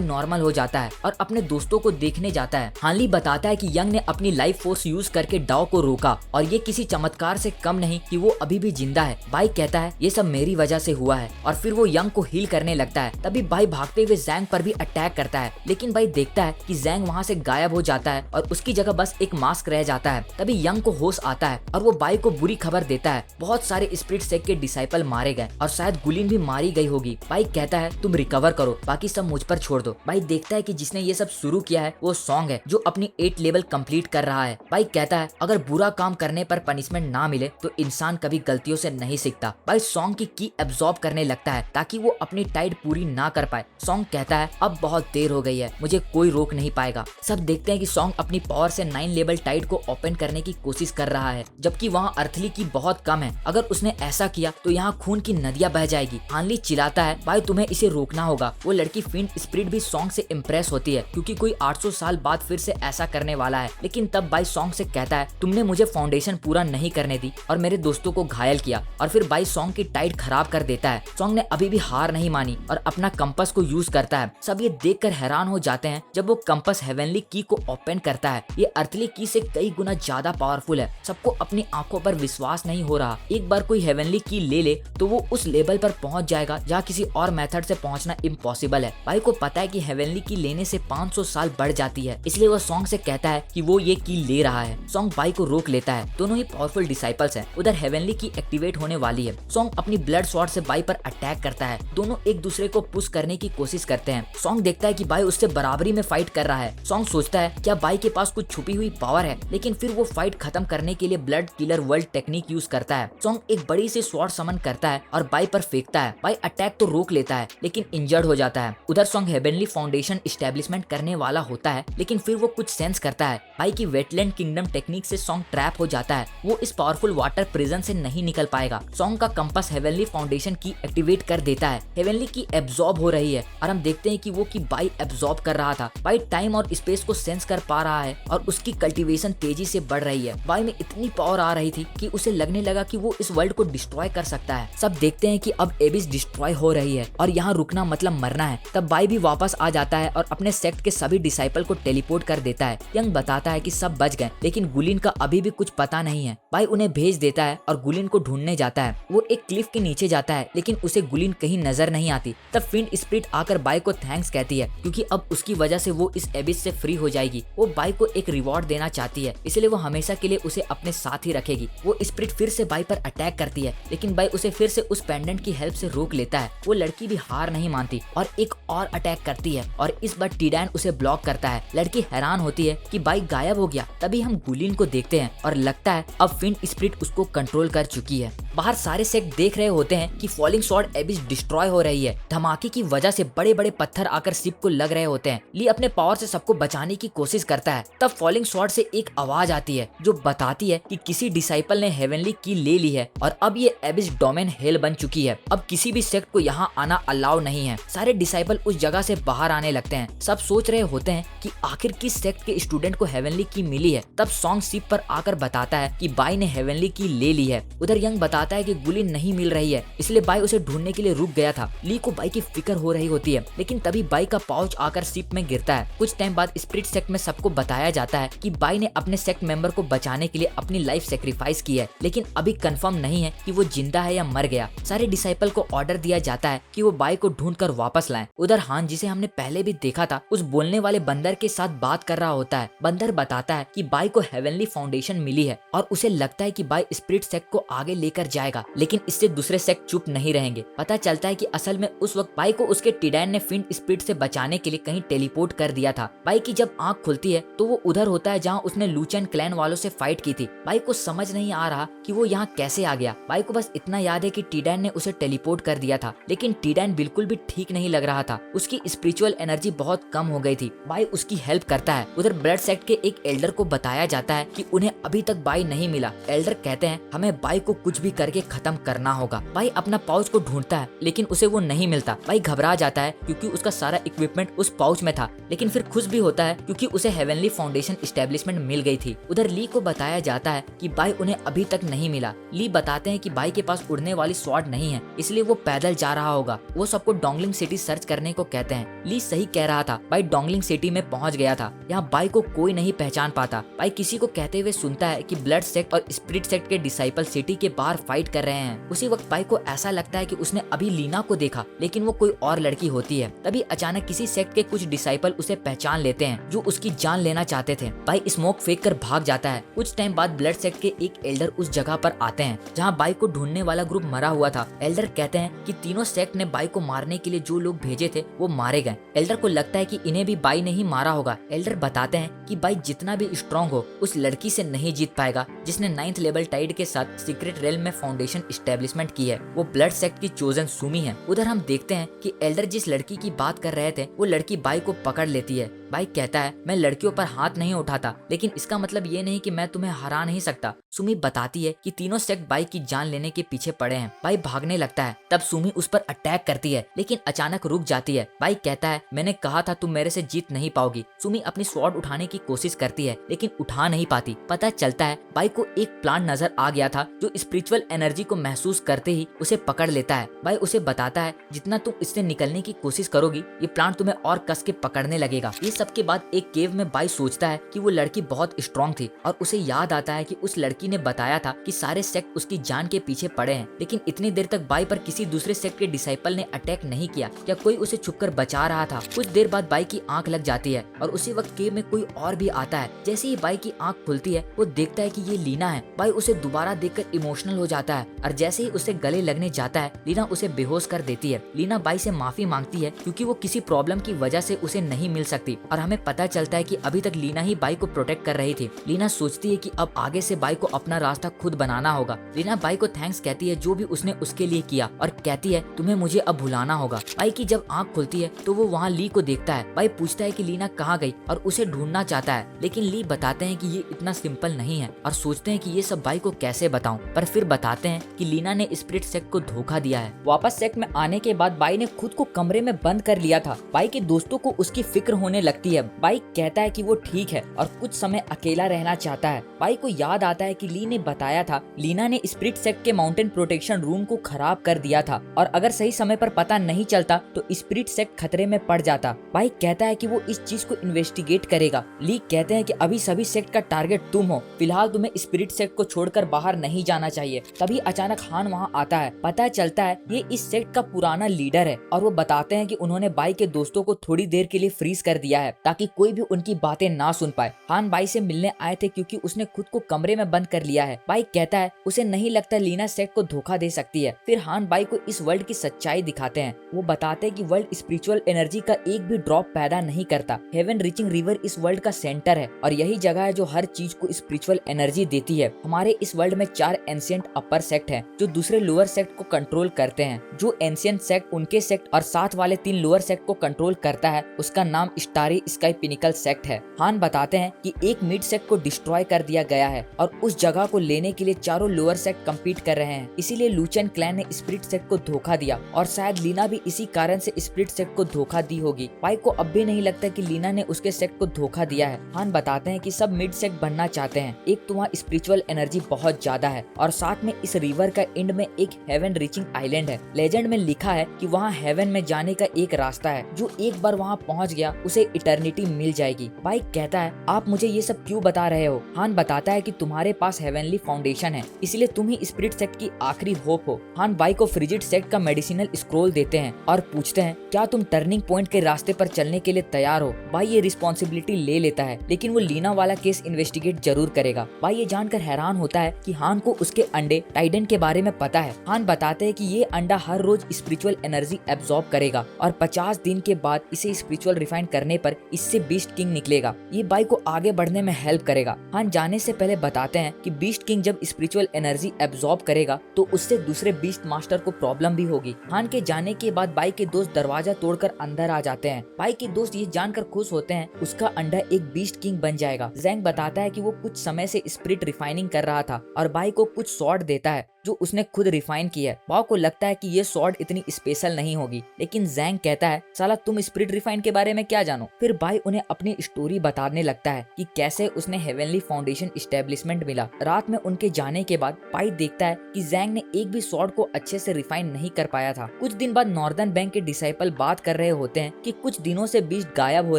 [SPEAKER 1] नॉर्मल हो जाता है और अपने दोस्तों को देखने जाता है। हानली बताता है कि यंग ने अपनी लाइफ फोर्स यूज करके डाओ को रोका और ये किसी चमत्कार से कम नहीं कि वो अभी भी जिंदा है। बाई कहता है ये सब मेरी वजह से हुआ है और फिर वो यंग को हील करने लगता है। तभी बाई भागते हुए जैंग पर भी अटैक करता है, लेकिन बाई देखता है कि जैंग वहाँ से गायब हो जाता है और उसकी जगह बस एक मास्क रह जाता है। तभी यंग को होश आता है और वो बाई को बुरी खबर देता है बहुत सारे स्पिरिट सेक के डिसाइपल मारे गए और शायद गुलिन भी मारी गई होगी। बाई कहता है तुम रिकवर करो, बाकी सब मुझ पर छोड़ दो। बाई देखता है कि जिसने ये सब शुरू किया है वो सॉन्ग है जो अपनी 8 लेवल कंप्लीट कर रहा है। बाई कहता है अगर बुरा काम करने पर पनिशमेंट ना मिले तो इंसान कभी गलतियों से नहीं सीखता। बाई सॉन्ग की एब्जॉर्ब करने लगता है ताकि वो अपनी टाइड पूरी ना कर पाए। सॉन्ग कहता है अब बहुत देर हो गई है, मुझे कोई रोक नहीं पाएगा। सब देखते हैं कि सॉन्ग अपनी पावर से 9 लेवल टाइड को ओपन करने की कोशिश कर रहा है, जबकि वहाँ अर्थली की बहुत कम है। अगर उसने ऐसा किया तो यहाँ खून की नदियाँ बह जाएगी। हानली चिल्लाता है भाई तुम्हें इसे रोकना होगा। वो लड़की फिंड स्पिरिट भी सॉन्ग से इम्प्रेस होती है, क्योंकि कोई 800 साल बाद फिर से ऐसा करने वाला है। लेकिन तब बाई सॉन्ग से कहता है तुमने मुझे फाउंडेशन पूरा नहीं करने दी और मेरे दोस्तों को घायल किया। और फिर बाई सॉन्ग की टाइड खराब कर देता है। सॉन्ग ने अभी भी हार नहीं मानी और अपना कंपास को यूज करता है। सब ये देखकर हैरान हो जाते हैं जब वो कंपास हेवनली की को ओपन करता है। ये अर्थली की से कई गुना ज्यादा पावरफुल है। सबको अपनी आंखों पर विश्वास नहीं हो रहा। एक बार कोई हेवनली की ले ले तो वो उस लेवल पर पहुंच जाएगा जहाँ किसी और मेथड से पहुंचना इम्पॉसिबल है। बाई को पता है कि हेवनली की लेने से 500 साल बढ़ जाती है, इसलिए वो सॉन्ग से कहता है कि वो ये की ले रहा है। सॉन्ग बाई को रोक लेता है। दोनों ही पावरफुल डिसाइपल्स हैं। उधर हेवनली की एक्टिवेट होने वाली है। सॉन्ग अपनी ब्लड स्वॉर्ड से बाई पर अटैक करता है। दोनों एक दूसरे को पुश करने की कोशिश करते हैं। सॉन्ग देखता है कि बाई उससे बराबरी में फाइट कर रहा है। सॉन्ग सोचता है क्या बाई के पास कुछ छुपी हुई पावर है, लेकिन फिर वो फाइट खत्म करने के लिए blood killer world technique use करता है। सॉन्ग एक बड़ी सी स्वॉर्ड समन करता है और बाई पर फेंकता है। बाई अटैक तो रोक लेता है, लेकिन इंजर्ड हो जाता है। उधर सॉन्ग हेवनली फाउंडेशन एस्टेब्लिशमेंट करने वाला होता है, लेकिन फिर वो कुछ सेंस करता है। बाई की वेटलैंड किंगडम टेक्निक से सॉन्ग ट्रैप हो जाता है। वो इस पावरफुल वाटर प्रिजन से नहीं निकल पाएगा। सॉन्ग का कंपास हेवनली फाउंडेशन की एक्टिवेट कर देता है। हेवनली की एब्जॉर्ब हो रही है और हम देखते हैं कि वो की बाई एब्जॉर्ब कर रहा था। बाई टाइम और स्पेस को सेंस कर पा रहा है और उसकी कल्टीवेशन तेजी से बढ़ रही है। बाई में इतनी पावर आ रही थी कि उसे लगने लगा कि वो इस वर्ल्ड को डिस्ट्रॉय कर सकता है। सब देखते हैं कि अब एबिस डिस्ट्रॉय हो रही है और यहाँ रुकना मतलब मरना है। तब बाई भी वापस आ जाता है और अपने सेक्ट के सभी डिसाइपल को टेलीपोर्ट कर देता है। यंग बताता है कि सब बच गए, लेकिन गुलिन का अभी भी कुछ पता नहीं है। बाई उन्हें भेज देता है और गुलिन को ढूंढने जाता है। वो एक क्लिफ के नीचे जाता है, लेकिन उसे गुलिन कहीं नजर नहीं आती। तब फिंड स्पिरिट आकर बाई को थैंक्स कहती है, क्योंकि अब उसकी वजह से वो इस एबिस से फ्री हो जाएगी। वो बाई को एक रिवॉर्ड देना चाहती है, इसलिए वो हमेशा के लिए उसे अपने साथ ही रखेगी। वो स्पिरिट फिर से बाई पर अटैक करती है, लेकिन बाई उसे फिर से उस पेंडेंट की हेल्प से रोक लेता है। वो लड़की भी हार नहीं मानती और एक और अटैक करती है और इस बार टीडैन उसे ब्लॉक करता है। लड़की हैरान होती है कि बाई गायब हो गया। तभी हम गुलिन को देखते हैं और लगता है अब फिंड स्पिरिट उसको कंट्रोल कर चुकी है। बाहर सारे सेक्ट देख रहे होते हैं कि फॉलिंग स्वॉर्ड एबिस डिस्ट्रॉय हो रही है। धमाके की वजह से बड़े बड़े पत्थर आकर शिप को लग रहे होते हैं। ली अपने पावर से सबको बचाने की कोशिश करता है। तब फॉलिंग स्वॉर्ड से एक आवाज आती है जो बताती है कि किसी डिसाइपल ने हेवनली की ले ली है और अब ये एबिस डोमेन हेल बन चुकी है। अब किसी भी सेक्ट को यहाँ आना अलाउ नहीं है। सारे डिसाइपल उस जगह से बाहर आने लगते हैं। सब सोच रहे होते हैं कि आखिर किस सेक्ट के स्टूडेंट को हेवनली की मिली है। तब सॉन्ग शिप पर आकर बताता है कि बाई ने हेवनली की ले ली है। उधर यंग बताता है कि गुली नहीं मिल रही है, इसलिए बाई उसे ढूंढने के लिए रुक गया था। ली को बाई की फिक्र हो रही होती है, लेकिन तभी बाई का पाउच आकर शिप में गिरता है। कुछ टाइम बाद स्पिरिट सेक्ट में सबको बताया जाता है कि बाई ने अपने सेक्ट मेंबर को बचाने के लिए अपनी लाइफ सेक्रीफाइस की है, लेकिन अभी कंफर्म नहीं है कि वो जिंदा है या मर गया। सारे डिसाइपल को ऑर्डर दिया जाता है कि वो बाई को ढूंढ कर वापस लाएं। उधर हान, जिसे हमने पहले भी देखा था, उस बोलने वाले बंदर के साथ बात कर रहा होता है। बंदर बताता है कि बाई को हेवनली फाउंडेशन मिली है और उसे लगता है कि बाई स्पिरिट सेक्ट को आगे लेकर जाएगा, लेकिन इससे दूसरे सेक्ट चुप नहीं रहेंगे। पता चलता है कि असल में उस वक्त बाई को उसके टिडैन ने फिंड स्पिरिट से बचाने के लिए कहीं टेलीपोर्ट कर दिया था। बाई की जब आंख खुलती है तो वो उधर होता है जहाँ उसने लूचेन क्लैन वालों से फाइट की थी। बाई को समझ नहीं आ रहा कि वो यहाँ कैसे आ गया। बाई को बस इतना याद है कि टिडैन ने उसे टेलीपोर्ट कर दिया था, लेकिन टिडैन बिल्कुल भी ठीक नहीं लग रहा था। उसकी स्पिरिचुअल एनर्जी बहुत कम हो गई थी। बाई उसकी हेल्प करता है। उधर ब्लड सेक्ट के एक एल्डर को बताया जाता है कि उन्हें अभी तक बाई नहीं मिला। एल्डर कहते हैं हमें बाई को कुछ भी करके खत्म करना होगा। बाई अपना पाउच को ढूंढता है, लेकिन उसे वो नहीं मिलता। बाई घबरा जाता है क्योंकि उसका सारा इक्विपमेंट उस पाउच में था, लेकिन फिर खुश भी होता है क्योंकि उसे हेवनली फाउंडेशन एस्टेब्लिशमेंट मिल गई थी। उधर ली को बताया जाता है कि बाई उन्हें अभी तक नहीं मिला। ली बताते हैं कि बाई के पास उड़ने वाली स्वॉर्ड नहीं है, इसलिए वो पैदल जा रहा होगा। वो सबको डोंगलिंग सिटी सर्च करने को कहते हैं। ली सही कह रहा था, बाई डोंगलिंग सिटी में पहुंच गया था। यहाँ बाई को कोई नहीं पहचान पाता। बाई किसी को कहते हुए सुनता है कि ब्लड सेक्ट और स्पिरिट सेक्ट के डिसाइपल सिटी के बाहर फाइट कर रहे हैं। उसी वक्त बाई को ऐसा लगता है कि उसने अभी लीना को देखा, लेकिन वो कोई और लड़की होती है। तभी अचानक किसी सेक्ट के कुछ डिसाइपल उसे पहचान लेते हैं जो उसकी जान लेना चाहते थे। बाई स्मोक फेंक कर भाग जाता है। कुछ टाइम बाद ब्लड सेक्ट के एक एल्डर उस जगह पर आते हैं जहाँ बाई को ढूंढने वाला ग्रुप मरा हुआ था। एल्डर कहते हैं कि तीनों सेक्ट ने बाई को मारने के लिए जो लोग भेजे थे वो मारे गए। एल्डर को लगता है कि इन्हें भी बाई ने ही मारा होगा। एल्डर बताते हैं कि बाई जितना भी स्ट्रॉन्ग हो, उस लड़की से नहीं जीत पाएगा जिसने 9th लेवल टाइड के साथ सीक्रेट रेल में फाउंडेशन एस्टेब्लिशमेंट की है। वो ब्लड सेक्ट की चोजन सुमी है। उधर हम देखते हैं कि एल्डर जिस लड़की की बात कर रहे थे वो लड़की बाई को पकड़ लेती है। बाई कहता है मैं लड़कियों पर हाथ नहीं उठाता, लेकिन इसका मतलब ये नहीं कि मैं तुम्हें हरा नहीं सकता। सुमी बताती है कि तीनों सेक्ट बाई की जान लेने के पीछे पड़े हैं। बाई भागने लगता है। तब सुमी उस पर अटैक करती है, लेकिन अचानक रुक जाती है। बाई कहता है मैंने कहा था तुम मेरे से जीत नहीं पाओगी। सुमी अपनी स्वॉर्ड उठाने की कोशिश करती है, लेकिन उठा नहीं पाती। पता चलता है बाई को एक प्लांट नजर आ गया था जो स्पिरिचुअल एनर्जी को महसूस करते ही उसे पकड़ लेता है। बाई उसे बताता है जितना तुम इससे निकलने की कोशिश करोगी, ये प्लांट तुम्हें और कस के पकड़ने लगेगा। ये सब के बाद एक केव में बाई सोचता है कि वो लड़की बहुत स्ट्रॉन्ग थी और उसे याद आता है कि उस लड़की ने बताया था कि सारे सेक्ट उसकी जान के पीछे पड़े हैं, लेकिन इतनी देर तक बाई पर किसी दूसरे सेक्ट के डिसाइपल ने अटैक नहीं किया या कोई उसे छुपकर बचा रहा था। कुछ देर बाद बाई की आंख लग जाती है और उसी वक्त केव में कोई और भी आता है। जैसे ही बाई की आंख खुलती है वो देखता है कि ये लीना है। बाई उसे दोबारा देखकर इमोशनल हो जाता है और जैसे ही उसे गले लगने जाता है लीना उसे बेहोश कर देती है। लीना बाई से माफी मांगती है क्योंकि वो किसी प्रॉब्लम की वजह से उसे नहीं मिल सकती और हमें पता चलता है कि अभी तक लीना ही बाई को प्रोटेक्ट कर रही थी। लीना सोचती है कि अब आगे से बाई को अपना रास्ता खुद बनाना होगा। लीना बाई को थैंक्स कहती है जो भी उसने उसके लिए किया और कहती है तुम्हें मुझे अब भुलाना होगा। बाई की जब आंख खुलती है तो वो वहाँ ली को देखता है। बाई पूछता है कि लीना कहाँ गई और उसे ढूंढना चाहता है, लेकिन ली बताते हैं कि ये इतना सिंपल नहीं है और सोचते हैं कि ये सब बाई को कैसे बताऊं, पर फिर बताते हैं कि लीना ने स्पिरिट सेक्ट को धोखा दिया है। वापस सेक्ट में आने के बाद बाई ने खुद को कमरे में बंद कर लिया था। बाई के दोस्तों को उसकी फिक्र होने लगती है। बाई कहता है कि वो ठीक है और कुछ समय अकेला रहना चाहता है। बाई को याद आता है कि ली ने बताया था लीना ने स्पिरिट सेक्ट के माउंटेन प्रोटेक्शन रूम को खराब कर दिया था और अगर सही समय पर पता नहीं चलता तो स्पिरिट सेक्ट खतरे में पड़ जाता। बाई कहता है कि वो इस चीज को इन्वेस्टिगेट करेगा। ली कहते हैं कि अभी सभी सेक्ट का टारगेट तुम हो, फिलहाल तुम्हें स्पिरिट सेक्ट को छोड़कर बाहर नहीं जाना चाहिए। तभी अचानक हान वहाँ आता है। पता चलता है ये इस सेक्ट का पुराना लीडर है और वो बताते हैं कि उन्होंने बाई के दोस्तों को थोड़ी देर के लिए फ्रीज कर दिया है ताकि कोई भी उनकी बातें ना सुन पाए। हान बाई से मिलने आए थे क्योंकि उसने खुद को कमरे में बंद कर लिया है। बाई कहता है उसे नहीं लगता लीना सेक्ट को धोखा दे सकती है। फिर हान बाई को इस वर्ल्ड की सच्चाई दिखाते हैं। वो बताते हैं कि वर्ल्ड स्पिरिचुअल एनर्जी का एक भी ड्रॉप पैदा नहीं करता। हेवन रीचिंग रिवर इस वर्ल्ड का सेंटर है और यही जगह है जो हर चीज को स्पिरिचुअल एनर्जी देती है। हमारे इस वर्ल्ड में 4 एंशिएंट अपर सेक्ट हैं जो दूसरे लोअर सेक्ट को कंट्रोल करते हैं। जो एंशिएंट सेक्ट उनके सेक्ट और साथ वाले 3 लोअर सेक्ट को कंट्रोल करता है उसका नाम स्टारी स्काई पिनिकल सेक्ट है। हान बताते हैं कि एक मिड सेक्ट को डिस्ट्रॉय कर दिया गया है और उस जगह को लेने के लिए चारों लोअर सेक्ट कम्पीट कर रहे हैं। इसीलिए लुचेन क्लैन ने स्पिरिट सेक्ट को धोखा दिया और शायद लीना भी इसी कारण से स्पिरिट सेक्ट को धोखा दी होगी। पाइक को अब भी नहीं लगता कि लीना ने उसके सेक्ट को धोखा दिया है। हान बताते हैं कि सब मिड सेक्ट बनना चाहते हैं। एक तो वहाँ स्पिरिचुअल एनर्जी बहुत ज्यादा है और साथ में इस रिवर का एंड में एक हेवन रीचिंग आइलैंड है। लेजेंड में लिखा है कि वहाँ हेवन में जाने का एक रास्ता है, जो एक बार वहाँ पहुँच गया उसे इटर्निटी मिल जाएगी। पाइक कहता है आप मुझे ये सब क्यों बता रहे हो। हान बताता है कि तुम्हारे पास हेवनली फाउंडेशन है, इसलिए तुम ही स्पिरिट सेक्ट की आखिरी होप हो। हान बाई को फ्रिजिड सेक्ट का मेडिसिनल स्क्रोल देते हैं और पूछते हैं क्या तुम टर्निंग पॉइंट के रास्ते पर चलने के लिए तैयार हो। बाई ये रिस्पॉन्सिबिलिटी ले लेता है, लेकिन वो लीना वाला केस इन्वेस्टिगेट जरूर करेगा। बाई ये जानकर हैरान होता है कि हान को उसके अंडे टाइडन के बारे में पता है। हान बताते हैं कि ये अंडा हर रोज स्पिरिचुअल एनर्जी एब्जॉर्ब करेगा और 50 दिन के बाद इसे स्पिरिचुअल रिफाइन करने पर इससे बीस्ट किंग निकलेगा। ये बाई को आगे बढ़ने में हेल्प करेगा। हान जाने से पहले बताते हैं कि बीस्ट किंग जब स्पिरिचुअल एनर्जी एब्जॉर्ब करेगा तो उससे दूसरे बीस्ट मास्टर को प्रॉब्लम भी होगी। हान के जाने के बाद बाई के दोस्त दरवाजा तोड़कर अंदर आ जाते हैं। बाई के दोस्त ये जानकर खुश होते हैं उसका अंडा एक बीस्ट किंग बन जाएगा। जैंग बताता है कि वो कुछ समय से स्पिरिट रिफाइनिंग कर रहा था और बाई को कुछ सॉर्ड देता है जो उसने खुद रिफाइन किया है। बाओ को लगता है कि ये सॉर्ड इतनी स्पेशल नहीं होगी, लेकिन जैंग कहता है साला तुम स्पिरिट रिफाइन के बारे में क्या जानो। फिर बाई उन्हें अपनी स्टोरी बताने लगता है कि कैसे उसने हेवनली फाउंडेशन एस्टेब्लिशमेंट मिला। रात में उनके जाने के बाद पाई देखता है कि जैंग ने एक भी सॉर्ड को अच्छे से रिफाइन नहीं कर पाया था। कुछ दिन बाद नॉर्दर्न बैंक के डिसाइपल बात कर रहे होते हैं कि कुछ दिनों से बीस्ट गायब हो